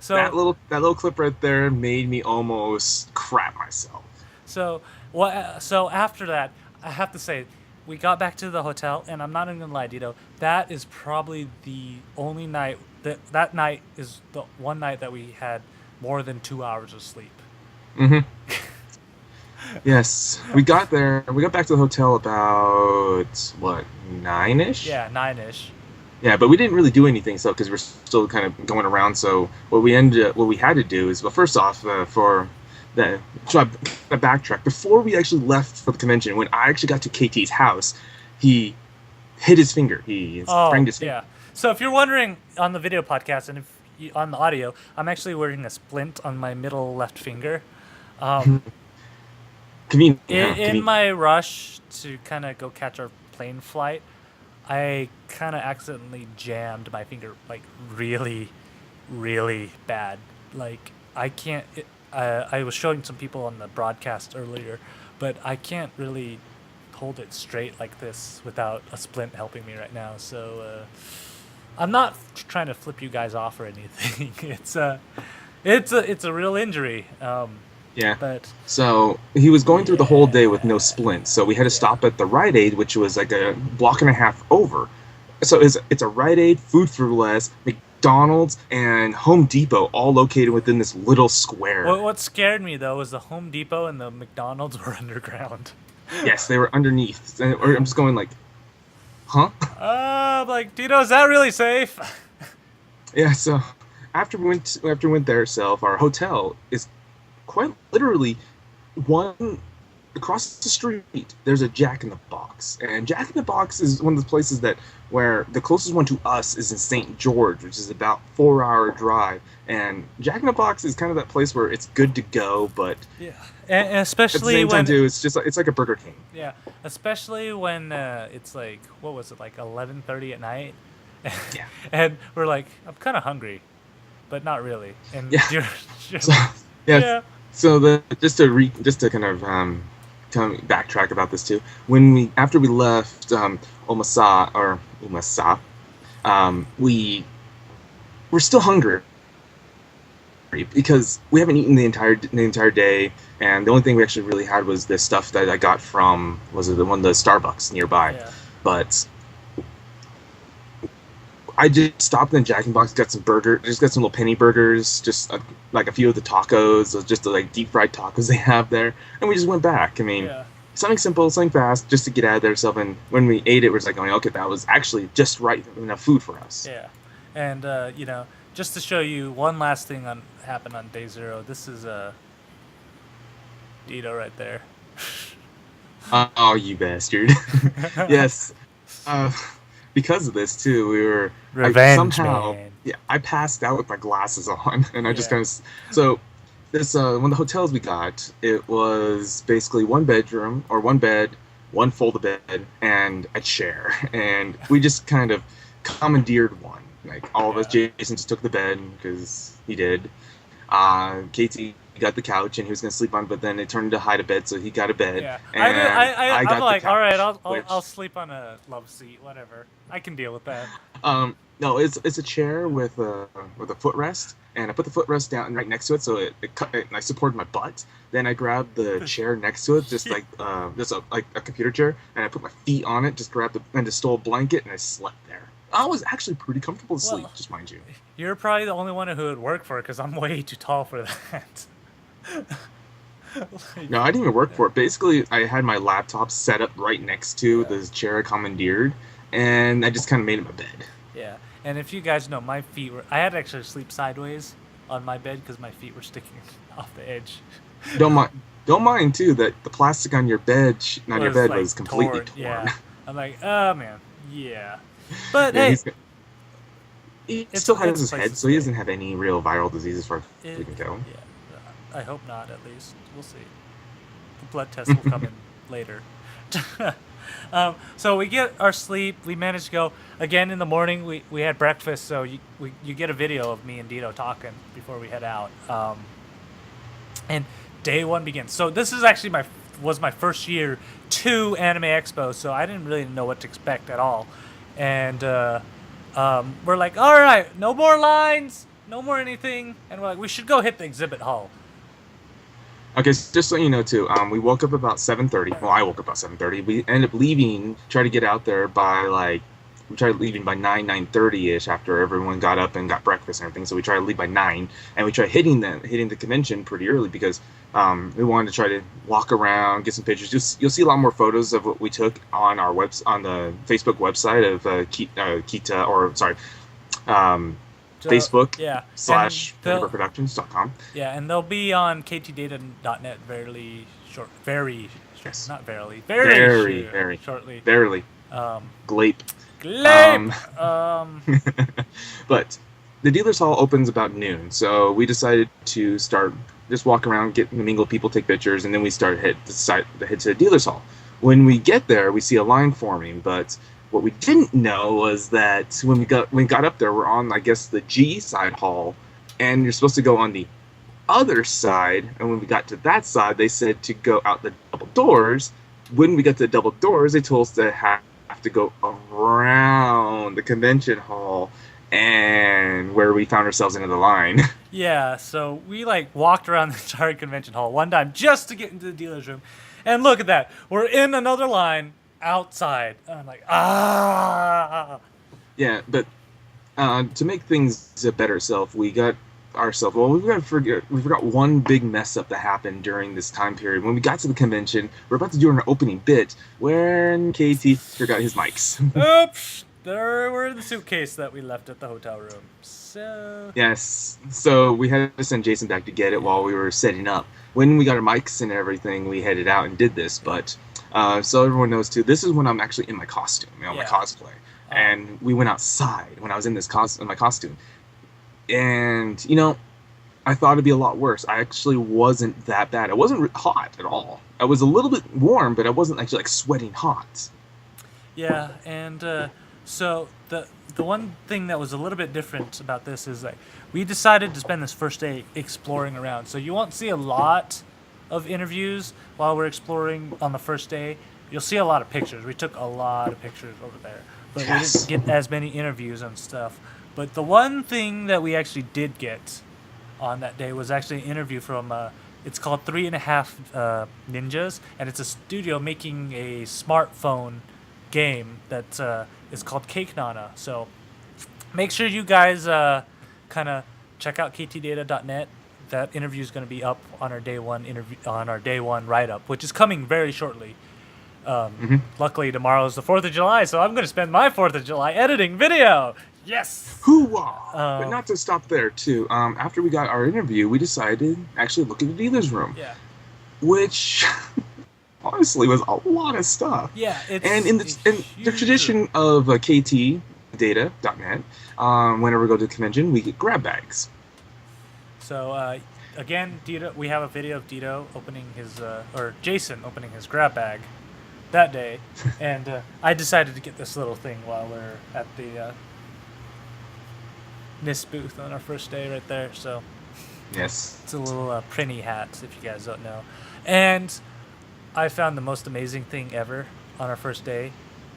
that little clip right there made me almost crap myself. So after that, I have to say, we got back to the hotel, and I'm not even gonna lie, Deedo. That is probably the only night that night is the one night that we had more than 2 hours of sleep. Mm-hmm. Yes, we got there. We got back to the hotel about 9ish. Yeah, 9ish. Yeah, but we didn't really do anything, so because we're still kind of going around. So what we had to do is, well, first off, for the backtrack before we actually left for the convention. When I actually got to KT's house, he hit his finger. He sprained his finger. Yeah. So if you're wondering on the video podcast and on the audio, I'm actually wearing a splint on my middle left finger. Convenient. In my rush to kind of go catch our plane flight, I kind of accidentally jammed my finger like really, really bad. Like I can't. I was showing some people on the broadcast earlier, but I can't really hold it straight like this without a splint helping me right now. So I'm not trying to flip you guys off or anything. It's a real injury. Yeah. But So he was going through the whole day with no yeah, splints. So we had to yeah, stop at the Rite Aid, which was like a block and a half over. So it's a Rite Aid, Food for Less, McDonald's, and Home Depot, all located within this little square. what scared me though was the Home Depot and the McDonald's were underground. Yes, they were underneath. Or I'm just going like, huh? I'm like, Deedo, is that really safe? Yeah. So after we went there ourselves, our hotel is quite literally one across the street. There's a Jack in the Box, and Jack in the Box is one of the places that where the closest one to us is in St. George, which is about 4-hour drive. And Jack in the Box is kind of that place where it's good to go, but Yeah, and at the especially same time when too, it's like a Burger King. yeah, especially when it's like what was it like 11:30 at night, Yeah. and we're like, I'm kind of hungry, but not really, and Yeah. you're So like, yeah. yeah, So just to kind of kind of backtrack about this too. After we left Umasa, we were still hungry because we haven't eaten the entire day, and the only thing we actually really had was the stuff that I got from was it the one of the Starbucks nearby, yeah, but. I just stopped in the Jack in the Box, got some just got some little penny burgers, just like a few of the tacos, just the like deep fried tacos they have there, and we just went back. I mean, yeah, something simple, something fast, just to get out of there. So, and when we ate it, it was like going, okay, that was actually just right enough food for us. yeah, and just to show you one last thing happened on day 0. This is Deedo right there. Oh, you bastard! Yes, uh, because of this too, Revenge somehow, man. yeah, I passed out with my glasses on, and I just Yeah, kind of so. This one of the hotels we got, it was basically one bedroom or one bed, one folded bed, and a chair, and we just kind of commandeered one. Like all of us, yeah, Jason just took the bed because he did. Katie got the couch and he was gonna sleep on, but then it turned into hide a bed, so he got a bed, yeah. I did. and I I'm got the like, all right, couch, I'll which I'll sleep on a love seat, whatever. I can deal with that. no, it's a chair with a footrest, and I put the footrest down right next to it, so and I supported my butt. Then I grabbed the chair next to it, just like like a computer chair, and I put my feet on it, just grabbed and just stole a blanket, and I slept there. I was actually pretty comfortable to sleep, Well, just mind you. you're probably the only one who would work for it because I'm way too tall for that. Like, No, I didn't even work for it. Basically, I had my laptop set up right next to yeah, the chair I commandeered, and I just kind of made it my bed. yeah. And if you guys know, my feet were. I had to actually sleep sideways on my bed because my feet were sticking off the edge. Don't mind, don't mind too that the plastic on your bed, on your Was bed, like was completely torn. torn. Yeah. I'm like, oh man, yeah. But Yeah, hey, he it's still a good has his place head, to so he stay. doesn't have any real viral disease as far as we It, can go. yeah. I hope not. At least we'll see. The blood test will come in later. So we get our sleep. We managed to go again in the morning. We had breakfast, so you get a video of me and Deedo talking before we head out. And day 1 begins. So this is actually was my first year to Anime Expo, so I didn't really know what to expect at all. And we're like, all right, no more lines, no more anything, and we're like, we should go hit the exhibit hall. Okay, so just so you know too, we woke up about 7:30. Well, I woke up about 7:30. We ended up leaving, try to get out there by we tried leaving by 9:30ish after everyone got up and got breakfast and everything. So we tried to leave by 9, and we tried hitting the convention pretty early because we wanted to try to walk around, get some pictures. You'll see a lot more photos of what we took on our on the Facebook website of Kita, or sorry, Facebook Yeah, /productions.com. yeah, and they'll be on ktdata.net very short, Yes. not verily, Very, short- very, shortly. barely. Um, Glape. Glape! But the dealer's hall opens about noon, so we decided to start just walk around, get mingle people, take pictures, and then we head to the dealer's hall. When we get there, we see a line forming, but What we didn't know was that when we got up there, we're on, I guess, the G side hall, and you're supposed to go on the other side. And when we got to that side, they said to go out the double doors. When we got to the double doors, they told us to have to go around the convention hall, and where we found ourselves into the line. Yeah, so we like walked around the entire convention hall one time just to get into the dealer's room. And look at that. We're in another line outside. And I'm like, ah. Yeah, but to make things a better self, we got ourselves. Well, we forgot one big mess up that happened during this time period. When we got to the convention, we're about to do our opening bit when KT forgot his mics. Oops. There were the suitcase that we left at the hotel room. So Yes, so we had to send Jason back to get it while we were setting up. When we got our mics and everything, we headed out and did this. But so everyone knows too, this is when I'm actually in my costume, my Yeah. cosplay, and we went outside when I was in my costume, and I thought it'd be a lot worse. I actually wasn't that bad. I wasn't hot at all. I was a little bit warm, but I wasn't actually like sweating hot. yeah, and so the one thing that was a little bit different about this is like we decided to spend this first day exploring around. So you won't see a lot of interviews while we're exploring on the first day. You'll see a lot of pictures. We took a lot of pictures over there, but Yes. we didn't get as many interviews and stuff. But the one thing that we actually did get on that day was actually an interview from it's called 3.5 Ninjas, and it's a studio making a smartphone game that is called Cake Nana. So make sure you guys kind of check out ktdata.net. That interview is going to be up on our day one write up, which is coming very shortly. Luckily, tomorrow is the 4th of July, so I'm going to spend my 4th of July editing video. Yes. Hoo-wah! But not to stop there, too. After we got our interview, we decided to actually look at the dealer's room, Yeah. which honestly was a lot of stuff. Yeah. It's And in the tradition of ktdata.net, whenever we go to the convention, we get grab bags. So again, Deedo, we have a video of Deedo opening or Jason opening his grab bag that day, and I decided to get this little thing while we're at the NIS booth on our first day right there. So Yes. it's a little printy hat, if you guys don't know. And I found the most amazing thing ever on our first day.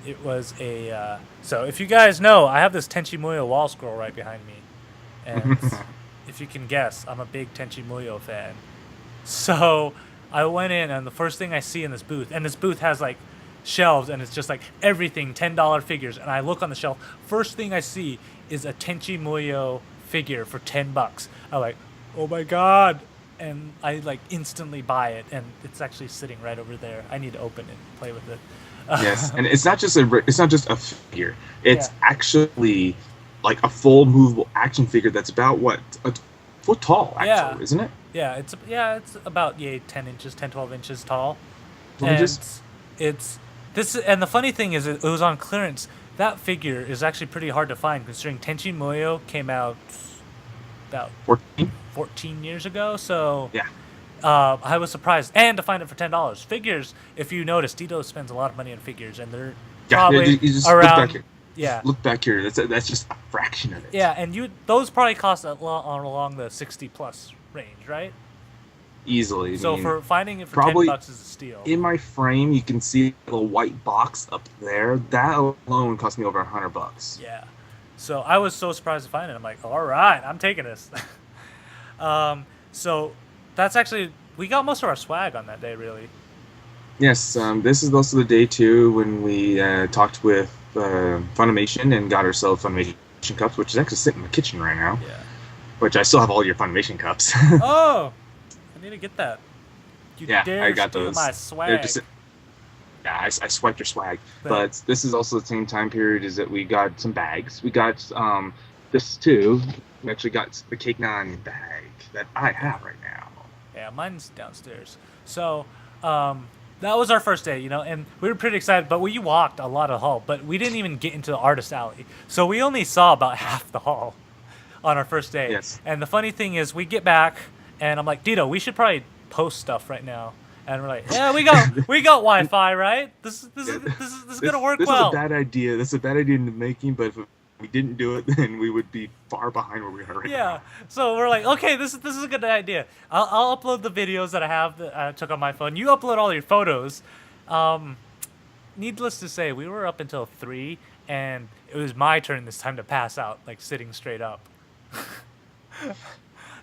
It was so if you guys know, I have this Tenchi Muyo wall scroll right behind me, and if you can guess, I'm a big Tenchi Muyo fan. So I went in, and the first thing I see in this booth, and this booth has like shelves, and it's just like everything $10 figures. And I look on the shelf, first thing I see is a Tenchi Muyo figure for $10. I'm like, oh my god! And I like instantly buy it, and it's actually sitting right over there. I need to open it and play with it. Yes, and it's not just a figure. It's Yeah. actually like a full movable action figure that's about what, a foot tall, actually, Yeah. isn't it? Yeah, it's about 10 inches, 10, 12 inches tall. 12 inches? And it's this, and the funny thing is, it was on clearance. That figure is actually pretty hard to find, considering Tenchi Muyo came out about 14? 14 years ago. So Yeah. I was surprised, and to find it for $10. Figures, if you notice, Deedo spends a lot of money on figures, and they're Yeah, probably you just look back around. here. Yeah, Look back here. That's just a fraction of it. yeah, and those probably cost along the 60+ range, right? Easily. I So mean, for finding it for probably $10 is a steal. in my frame, you can see a little white box up there. That alone cost me over $100. Yeah. So I was so surprised to find it. I'm like, all right, I'm taking this. So that's actually, we got most of our swag on that day, really. Yes, this is also the day too when we talked with Funimation and got ourselves Funimation cups, which is actually sitting in the kitchen right now. Yeah. Which I still have all your Funimation cups. Oh, I need to get that. You Yeah, dare I got steal those. my They're swag. just, yeah, I swiped your swag. But- But this is also the same time period as that we got some bags. We got this too. We actually got the Cake Nine bag that I have right now. Yeah, mine's downstairs. So that was our first day, and we were pretty excited, but we walked a lot of hall, but we didn't even get into the artist alley. So we only saw about half the hall on our first day. Yes. And the funny thing is, we get back, and I'm like, Deedo, we should probably post stuff right now. And we're like, yeah, we got Wi-Fi, right? This is gonna work this well. is a bad idea. This is a bad idea in the making, but if we didn't do it, then we would be far behind where we are right now. Yeah. So we're like, okay, this is a good idea. I'll upload the videos that I have that I took on my phone. You upload all your photos. Needless to say, we were up until 3, and it was my turn this time to pass out, like sitting straight up.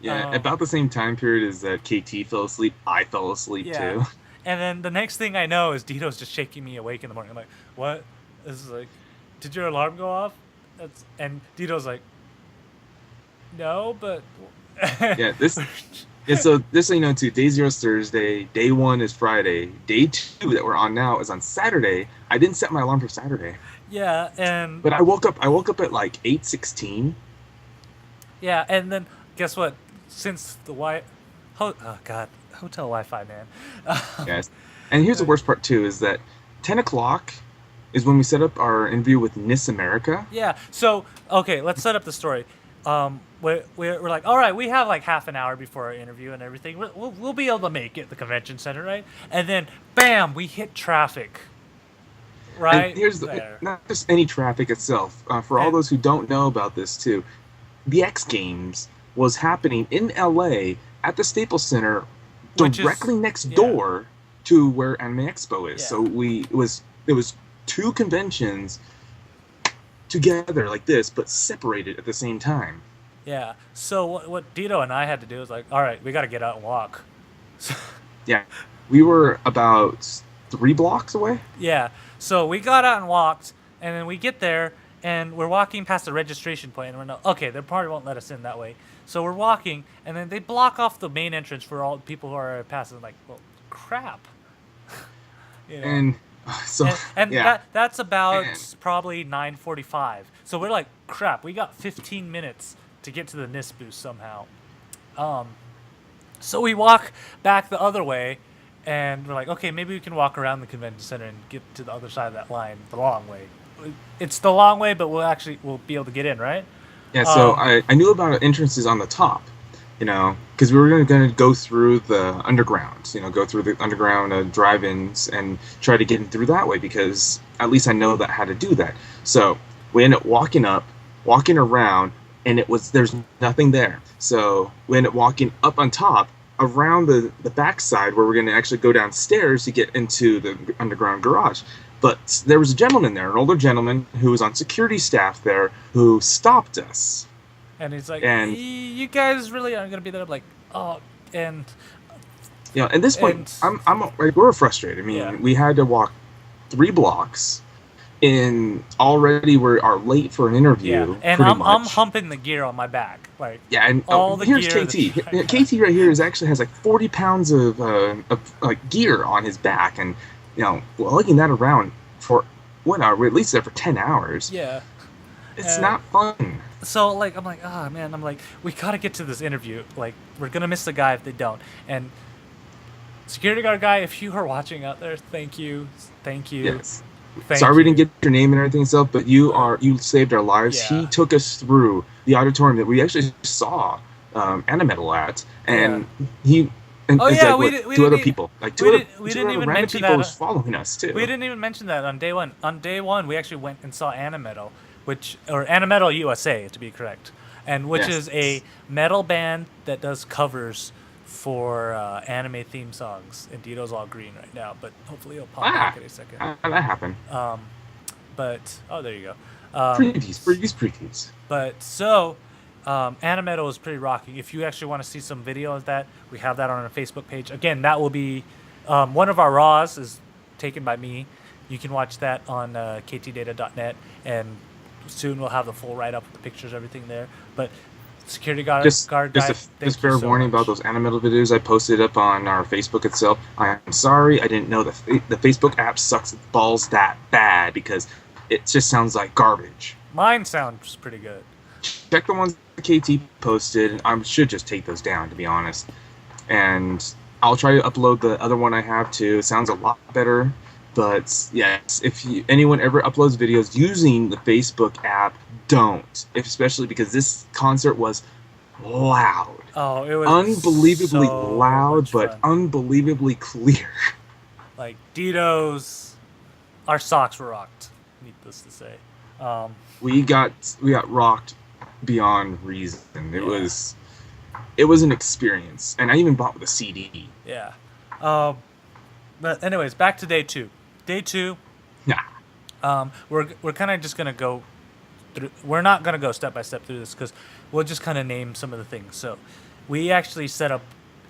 Yeah, about the same time period as that KT fell asleep, I fell asleep too. And then the next thing I know is Deedo's just shaking me awake in the morning. I'm like, what? This is like, did your alarm go off? And Deedo's like, no, but... Yeah, so just so you know too, day 0 is Thursday, day 1 is Friday, day 2 that we're on now is on Saturday. I didn't set my alarm for Saturday. Yeah, and... But I woke up at like 8:16. Yeah, and then guess what? Since the oh god, hotel Wi-Fi, man. Yes. And here's the worst part too, is that 10 o'clock is when we set up our interview with Miss America. Yeah. So okay, let's set up the story. We're like, all right, we have like half an hour before our interview and everything. We'll be able to make it, the convention center, right? And then, bam, we hit traffic. Right. And here's not just any traffic itself. For all those who don't know about this too, the X Games was happening in LA at the Staples Center, directly next door to where Anime Expo is. Yeah. So it was 2 conventions together like this, but separated at the same time. Yeah. So what Deedo and I had to do was like, all right, we got to get out and walk. Yeah. We were about 3 blocks away. Yeah. So we got out and walked, and then we get there, and we're walking past the registration point, and we're like, okay, they probably won't let us in that way. So we're walking, and then they block off the main entrance for all people who are passing. Like, well, crap. You know? And so that's about probably 9:45. So we're like, crap, we got 15 minutes to get to the NIST booth somehow. So we walk back the other way, and we're like, okay, maybe we can walk around the convention center and get to the other side of that line the long way. It's the long way, but we'll be able to get in, right? Yeah, so I knew about entrances on the top, because we were going to go through the underground, go through the underground drive-ins and try to get in through that way, because at least I know how to do that. So we ended up walking around, and there's nothing there. So we ended up walking up on top around the backside where we're going to actually go downstairs to get into the underground garage. But there was a gentleman there, an older gentleman who was on security staff there, who stopped us. And he's like, you guys really aren't going to be there? I'm like, oh, and... at this point, we're frustrated. I mean, we had to walk 3 blocks in already we are late for an interview. Yeah, and I'm humping the gear on my back. Like, yeah, and here's KT. KT right here has like 40 pounds of gear on his back, and lugging that around for we're at least there for 10 hours. Yeah. It's not fun. So, like, I'm like, oh, man. I'm like, we got to get to this interview. Like, we're going to miss the guy if they don't. And security guard guy, if you are watching out there, thank you. Thank you. Yes. Sorry we didn't get your name and everything else, but you saved our lives. Yeah. He took us through the auditorium that we actually saw Animetal at. And he... And we other people. Like two we didn't even random mention people that. Was following us too. We didn't even mention that on day 1. On day 1, we actually went and saw Animetal, or Animetal USA to be correct, and which is a metal band that does covers for anime theme songs. And Deedo's all green right now, but hopefully it'll pop back in a second. That happened. But there you go. Previews. But so. Animetal is pretty rocking. If you actually want to see some video of that, we have that on our Facebook page. Again, that will be one of our Raws is taken by me. You can watch that on ktdata.net, and soon we'll have the full write-up with the pictures, everything there. But security guard guy, just fair warning about those Animetal videos I posted up on our Facebook itself. I'm sorry, I didn't know the Facebook app sucks balls that bad, because it just sounds like garbage. Mine sounds pretty good. Check the ones KT posted, and I should just take those down, to be honest. And I'll try to upload the other one I have too. It sounds a lot better. But yes, if anyone ever uploads videos using the Facebook app, don't. Especially because this concert was loud. Oh, it was Unbelievably so loud, much but fun. unbelievably clear. Like Deedo's, our socks were rocked. Needless to say. Um, We got rocked beyond reason. yeah, It was an experience, and I even bought with a CD. yeah. Um, but anyways, back to day two. Day two. Nah, We're kind of just gonna go through. We're not gonna go step by step through this because we'll just kind of name some of the things. So, we actually set up.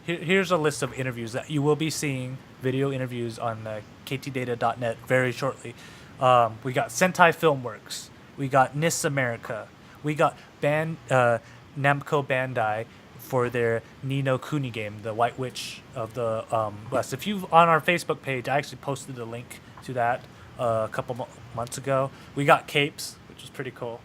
Here's a list of interviews that you will be seeing, video interviews on ktdata.net very shortly. We got Sentai Filmworks. We got NIS America. We got Namco Bandai for their Ni no Kuni game, the White Witch of the West. If you on our Facebook page, I actually posted a link to that a couple months ago. We got capes, which was pretty cool.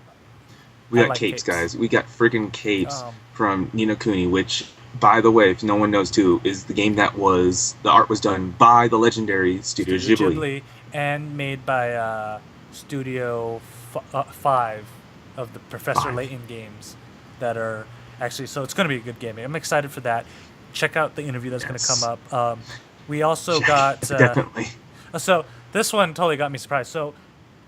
we I got like capes, capes. guys. We got friggin' capes Um, from Ni no Kuni, which, by the way, if no one knows too, is the game that the art was done by the legendary Studio Studio Ghibli. Ghibli and made by Studio 5 of the Professor Five. Layton games that are actually, so it's going to be a good game. I'm excited for that. Check out the interview that's going to come Yes. up. We also Yeah, got definitely. so this one totally got me surprised. So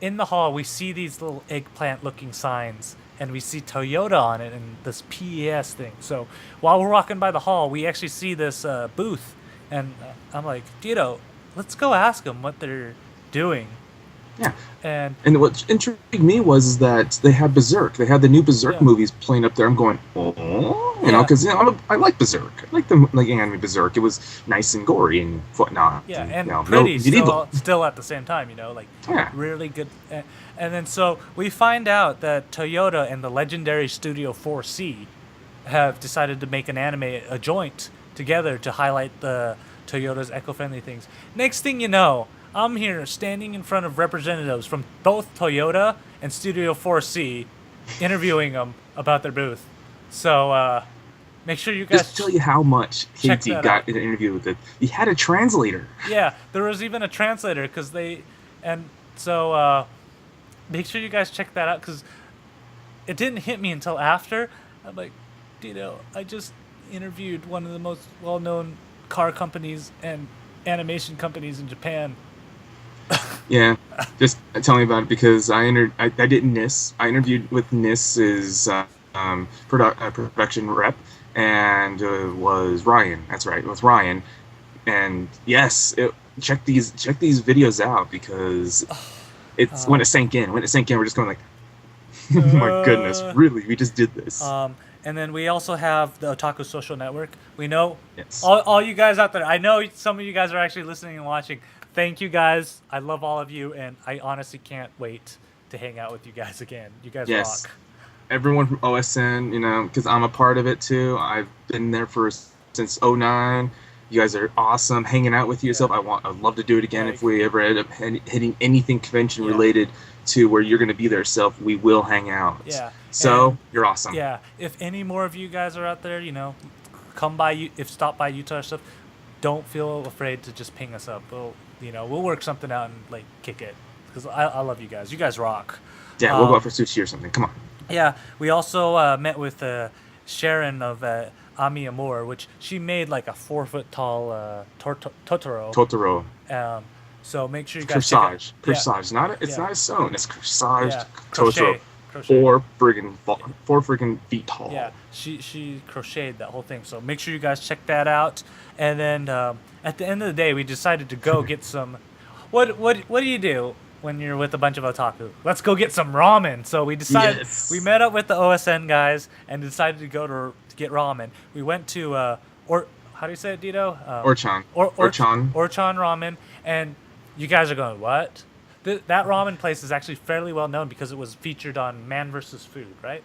in the hall, we see these little eggplant-looking signs, and we see Toyota on it and this PES thing. So while we're walking by the hall, we actually see this booth, and I'm like, Dito, let's go ask them what they're doing. Yeah. And And what intrigued me was that they had Berserk. They had the new Berserk yeah, movies playing up there. I'm going, oh, yeah, because I like Berserk. I like the anime Berserk. It was nice and gory and whatnot. yeah, And and no pretty medieval. still at the same time, like Yeah. really good. And then so we find out that Toyota and the legendary Studio 4C have decided to make an anime, a joint together to highlight the Toyota's eco-friendly things. Next thing you know, I'm here standing in front of representatives from both Toyota and Studio 4C, interviewing them about their booth. So make sure you Just guys to tell you how much check Katie that got out. in an interview with it. He had a translator. Yeah, there was even a translator because and so make sure you guys check that out because it didn't hit me until after. I'm like, I just interviewed one of the most well-known car companies and animation companies in Japan. Yeah, just tell me about it because I did NIS. I interviewed with NIS's production rep, and was Ryan. That's right, it was Ryan. And yes, check these videos out because it's when it sank in. When it sank in, we're just going like, my goodness, Uh, really? We just did this. and then we also have the Otaku Social Network. We know Yes. all you guys out there. I know some of you guys are actually listening and watching. Thank you guys. I love all of you, and I honestly can't wait to hang out with you guys again. You guys Yes. rock. Everyone from OSN, because I'm a part of it too. I've been there since '09. You guys are awesome. Hanging out with yourself. I'd love to do it again Like- if we ever end up hitting anything convention Yeah. related to where you're going to be there yourself. We will hang out. Yeah. So And- you're awesome. Yeah, if any more of you guys are out there, come by. Stop by Utah or stuff, don't feel afraid to just ping us up. We'll work something out and like kick it because I love you guys. You guys rock. Yeah, we'll go out for sushi or something. Come on. Yeah, we also met with Sharon of Ami Amor, which she made like a 4 foot tall Totoro. Totoro. So make sure you guys check Corsage. it. Corsage. It's Yeah. not a sewn. It's corsage. Yeah, Totoro. crochet. Four friggin' feet tall. Yeah, she crocheted that whole thing. So make sure you guys check that out. And then at the end of the day, we decided to go get some. What do you do when you're with a bunch of otaku? Let's go get some ramen. So we decided Yes. we met up with the OSN guys and decided to go to get ramen. We went to or how do you say it, Dito? Orchan. Orchan Ramen, and you guys are going what? That ramen place is actually fairly well known because it was featured on Man vs. Food, right?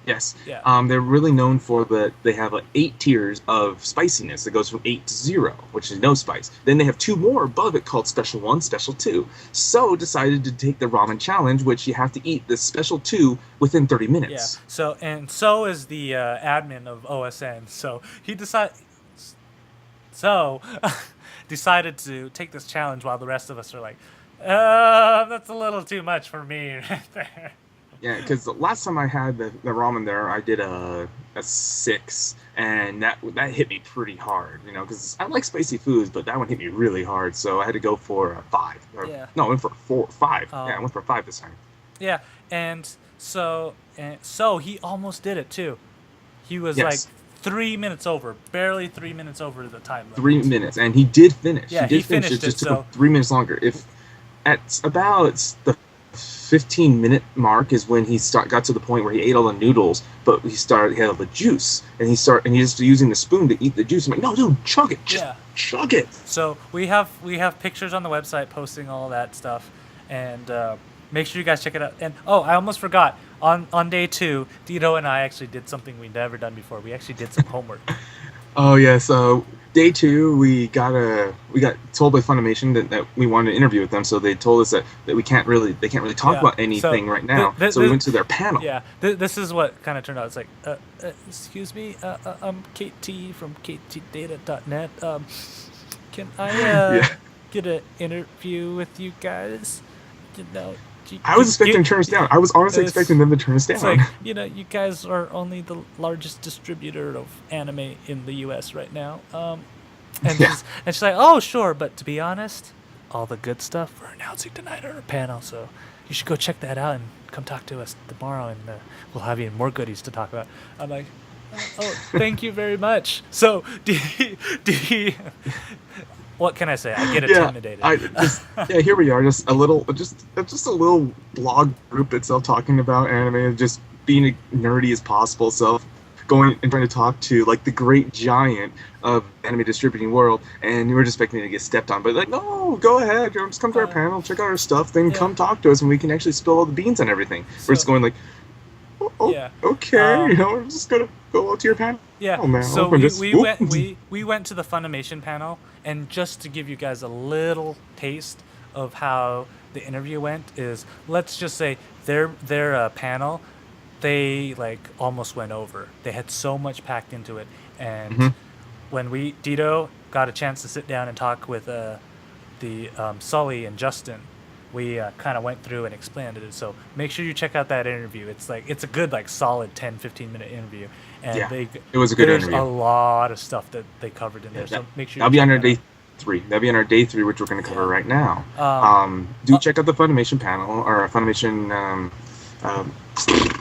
Yes. Yeah. They're really known for they have 8 tiers of spiciness. It goes from 8 to 0, which is no spice. Then they have 2 more above it called Special 1, Special 2. So decided to take the ramen challenge, which you have to eat the Special 2 within 30 Yeah. minutes. So is the admin of OSN. So he decided to take this challenge while the rest of us are like, that's a little too much for me right there. Yeah, because the last time I had the ramen there, I did a 6, and that hit me pretty hard, because I like spicy foods, but that one hit me really hard, so I had to go for a 5. Yeah. No, I went for 5. Yeah, I went for 5 this time. Yeah, and so he almost did it too. He was like 3 minutes over, barely 3 minutes over the time limit. 3 minutes, and he did finish. Yeah, he finished It just took so him 3 minutes longer. If at about the 15-minute mark is when he got to the point where he ate all the noodles, but he had all the juice, and he's just using the spoon to eat the juice. I'm like, no, dude, chug it, chug it. So we have pictures on the website posting all that stuff, and make sure you guys check it out. And I almost forgot, on day 2, Deedo and I actually did something we'd never done before. We actually did some homework. Oh yeah, so day 2 we got told by Funimation that we wanted to interview with them, so they told us that they can't really talk about anything right now. So we went to their panel. Yeah, this is what kind of turned out. It's like, excuse me, I'm KT from Ktdata.net. Can I get an interview with you guys? I was expecting to turn us down. I was honestly expecting them to turn us down. It's like, you guys are only the largest distributor of anime in the U.S. right now. She's like, oh, sure, but to be honest, all the good stuff we're announcing tonight on our panel, so you should go check that out and come talk to us tomorrow, and we'll have even more goodies to talk about. I'm like, oh, thank you very much. So, what can I say? I get intimidated. Here we are, just a little blog group itself talking about anime and just being as nerdy as possible. So going and trying to talk to like the great giant of anime distributing world, and we were just expecting to get stepped on. But like, no, go ahead, just come to our panel, check out our stuff, then come talk to us, and we can actually spill all the beans on everything. We're just going like, okay, we're just gonna go out to your panel. Yeah. Now. So we went to the Funimation panel, and just to give you guys a little taste of how the interview went is, let's just say their panel, they like almost went over. They had so much packed into it, and when Deedo got a chance to sit down and talk with the Sully and Justin, we kind of went through and explained it. So make sure you check out that interview. It's a good solid 10-15 minute interview, and it was a good interview. There's a lot of stuff that they covered in there. So make sure that'll be on our day 3. That'll be on our day 3, which we're going to cover right now. Check out the Funimation panel or Funimation.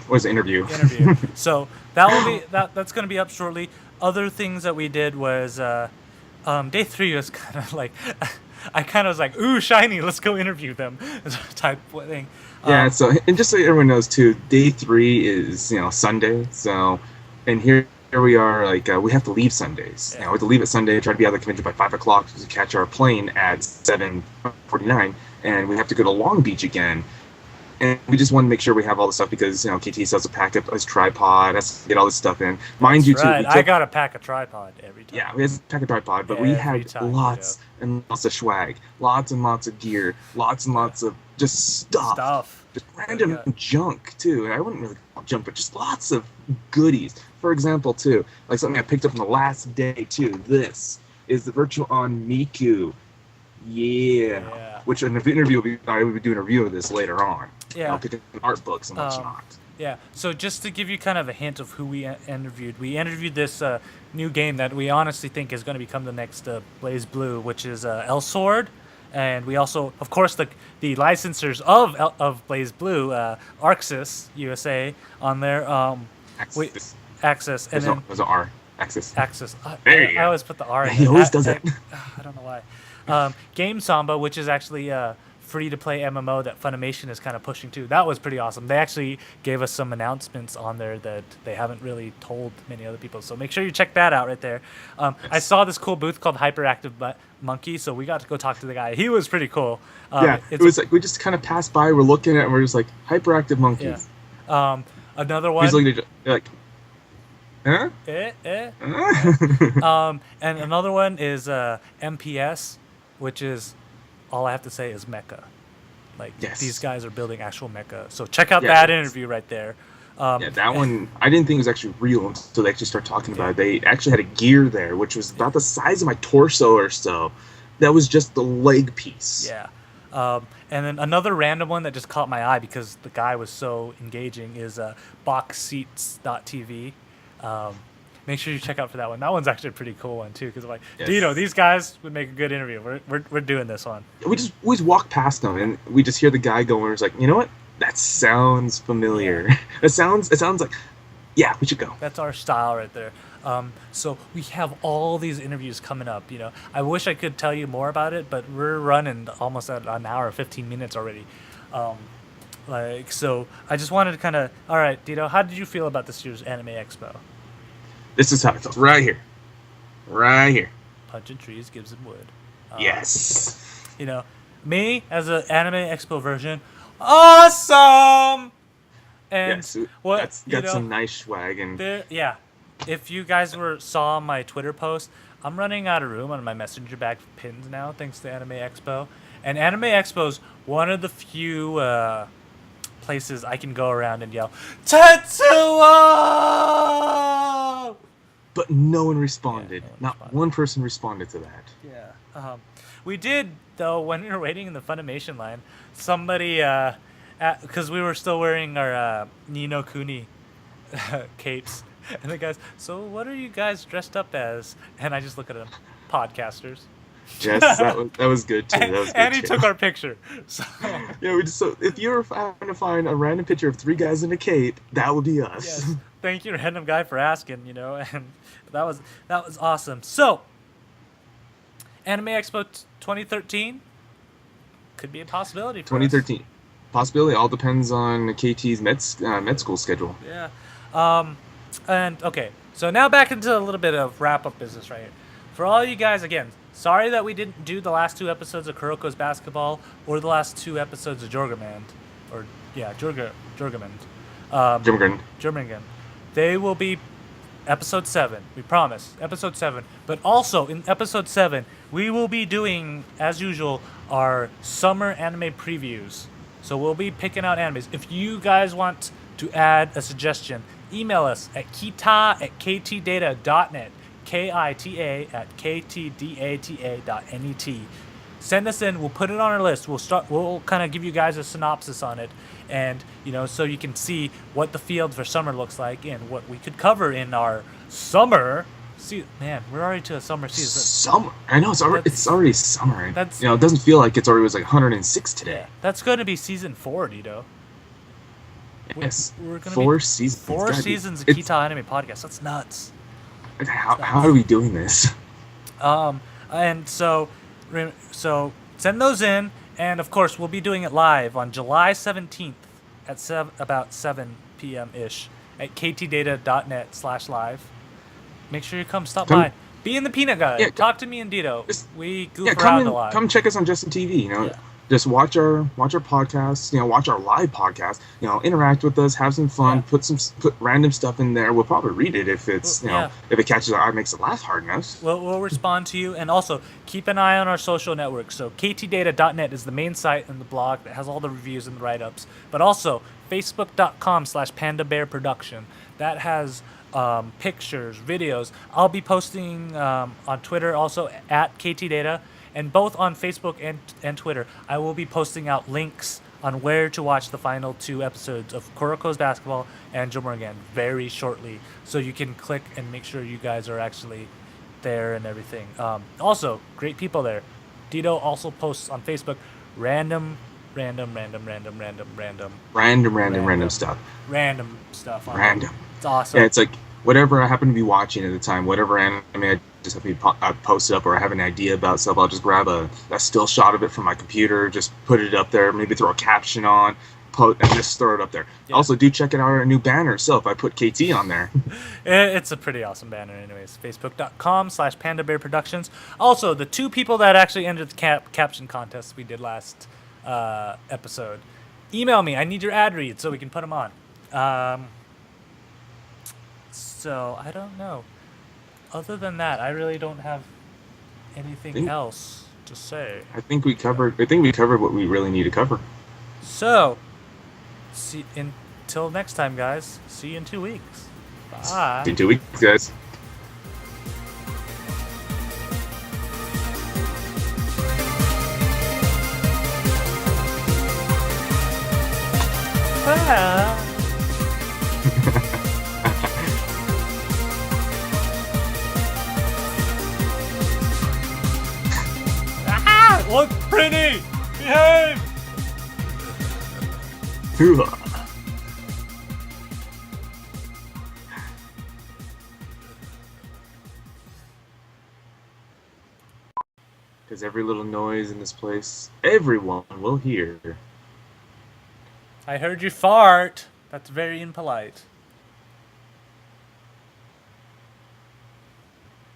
What is the interview? So that's going to be up shortly. Other things that we did was day 3 was kind of like. I kind of was like, ooh, shiny, let's go interview them, type of thing. And just so everyone knows too, day 3 is Sunday. So, and here we are, we have to leave Sundays. We have to leave at Sunday, try to be out of the convention by 5 o'clock to catch our plane at 7:49, and we have to go to Long Beach again. And we just want to make sure we have all the stuff because KT still has to pack up his tripod, has to get all this stuff in. Mind you, too. I gotta pack a tripod every time. Yeah, we have to pack a tripod, but we had lots and lots of swag, lots and lots of gear, lots and lots of just stuff. Just random junk too. And I wouldn't really call it junk, but just lots of goodies. For example, too, like something I picked up on the last day too. This is the Virtual on Miku. Yeah. Which in the interview I will be doing a review of this later on. Yeah. I'll pick up art books and whatnot. Yeah. So just to give you kind of a hint of who we interviewed this new game that we honestly think is going to become the next Blaze Blue, which is El Sword. And we also, of course, the licensors of Blaze Blue, Arxis USA, on there. Axis. And then was an R. Axis. I always put the R in. He always does it. I don't know why. Game Samba, which is actually free-to-play MMO that Funimation is kind of pushing too. That was pretty awesome. They actually gave us some announcements on there that they haven't really told many other people. So make sure you check that out right there. I saw this cool booth called Hyperactive Monkey, so we got to go talk to the guy. He was pretty cool. It was like we just kind of passed by. We're looking at it, and we're just like, Hyperactive Monkey. Yeah. Another one. He's looking at like, huh? And another one is MPS, which is all I have to say is mecha. These guys are building actual mecha. So check out that interview right there. That one, I didn't think it was actually real until they actually started talking about it. They actually had a gear there, which was about the size of my torso or so. That was just the leg piece. Yeah. And then another random one that just caught my eye because the guy was so engaging is boxseats.tv. Make sure you check out for that one. That one's actually a pretty cool one too, because I'm like, Yes. Deedo, these guys would make a good interview. We're doing this one. We just always walk past them, and we just hear the guy going. And it's like, you know what? That sounds familiar. It sounds like, yeah, we should go. That's our style right there. So we have all these interviews coming up. You know, I wish I could tell you more about it, but we're running almost at an hour, 15 minutes already. So I just wanted to kind of, all right, Deedo, how did you feel about this year's Anime Expo? This is how it feels. Right here. Punching trees gives them wood. Yes. You know, me as an Anime Expo version, awesome. And Yes. what That's got some nice swag and. If you guys saw my Twitter post, I'm running out of room on my messenger bag for pins now, thanks to Anime Expo. And Anime Expo's one of the few places I can go around and yell, Tetsuo! But no one responded. Yeah, no one Not responded. one person responded to that. Yeah. We did, though, when we were waiting in the Funimation line, somebody, because we were still wearing our Ni no Kuni capes. And the guys, so what are you guys dressed up as? And I just look at them, podcasters. Yes, that was good too. That was good And he too. took our picture. So, Yeah, so if you're trying to find a random picture of three guys in a cape, that would be us. yes, thank you, random guy, for asking. You know, and that was awesome. So, Anime Expo 2013 could be a possibility for us. 2013. Possibility all depends on KT's med school schedule. Yeah. And okay, so now back into a little bit of wrap-up business right here. For all you guys, again, sorry that we didn't do the last 2 episodes of Kuroko's Basketball or the last 2 episodes of Jorgamand. Jorgamand. Jorgamand. They will be episode 7. We promise. Episode 7. But also, in episode 7, we will be doing, as usual, our summer anime previews. So we'll be picking out animes. If you guys want to add a suggestion, email us at kita@ktdata.net, kita@ktdata.net. Send us in. We'll put it on our list. We'll kind of give you guys a synopsis on it, and so you can see what the field for summer looks like and what we could cover in our summer. See, man, we're already to a summer season. Summer. I know it's already summer. And, That's- it doesn't feel like it's already was like 106 today. That's going to be season 4, Deedo. Yes. We're gonna 4 be seasons. 4 It's seasons of gotta be- Kita Anime Podcast. That's nuts. How are we doing this? And so send those in, and of course we'll be doing it live on July 17th at about 7 p.m. ish at ktdata.net/live. Make sure you stop by. Be in the Peanut Gallery. Yeah, Talk to me and Deedo. We goof come around in, a lot. come check us on Justin TV. Yeah. Just watch our podcasts. Watch our live podcast. Interact with us, have some fun. Yeah. Put random stuff in there. We'll probably read it if it's Yeah. if it catches our eye, makes it laugh hard enough. We'll respond to you, and also keep an eye on our social networks. So ktdata.net is the main site and the blog that has all the reviews and the write-ups, but also facebook.com/pandabearproduction. That has pictures, videos. I'll be posting on Twitter also at ktdata, and both on Facebook and Twitter, I will be posting out links on where to watch the final 2 episodes of Kuroko's Basketball and Jomuran very shortly, so you can click and make sure you guys are actually there and everything. Also, great people there. Deedo also posts on Facebook random Stuff. Random stuff. Random. It's awesome. Yeah, it's like whatever I happen to be watching at the time, whatever anime I just have to post up, or I have an idea about stuff, I'll just grab a still shot of it from my computer, just put it up there, maybe throw a caption on, and just throw it up there. Yeah. Also, do check out our new banner. So if I put KT on there, It's a pretty awesome banner anyways. Facebook.com/PandaBearProductions. Also, the 2 people that actually entered the caption contest we did last episode, email me. I need your ad read so we can put them on. So I don't know. Other than that, I really don't have anything else to say. I think we covered what we really need to cover. So, until next time, guys. See you in 2 weeks. Bye. In 2 weeks, guys. Look, Brittany! Behave! Because every little noise in this place, everyone will hear. I heard you fart. That's very impolite.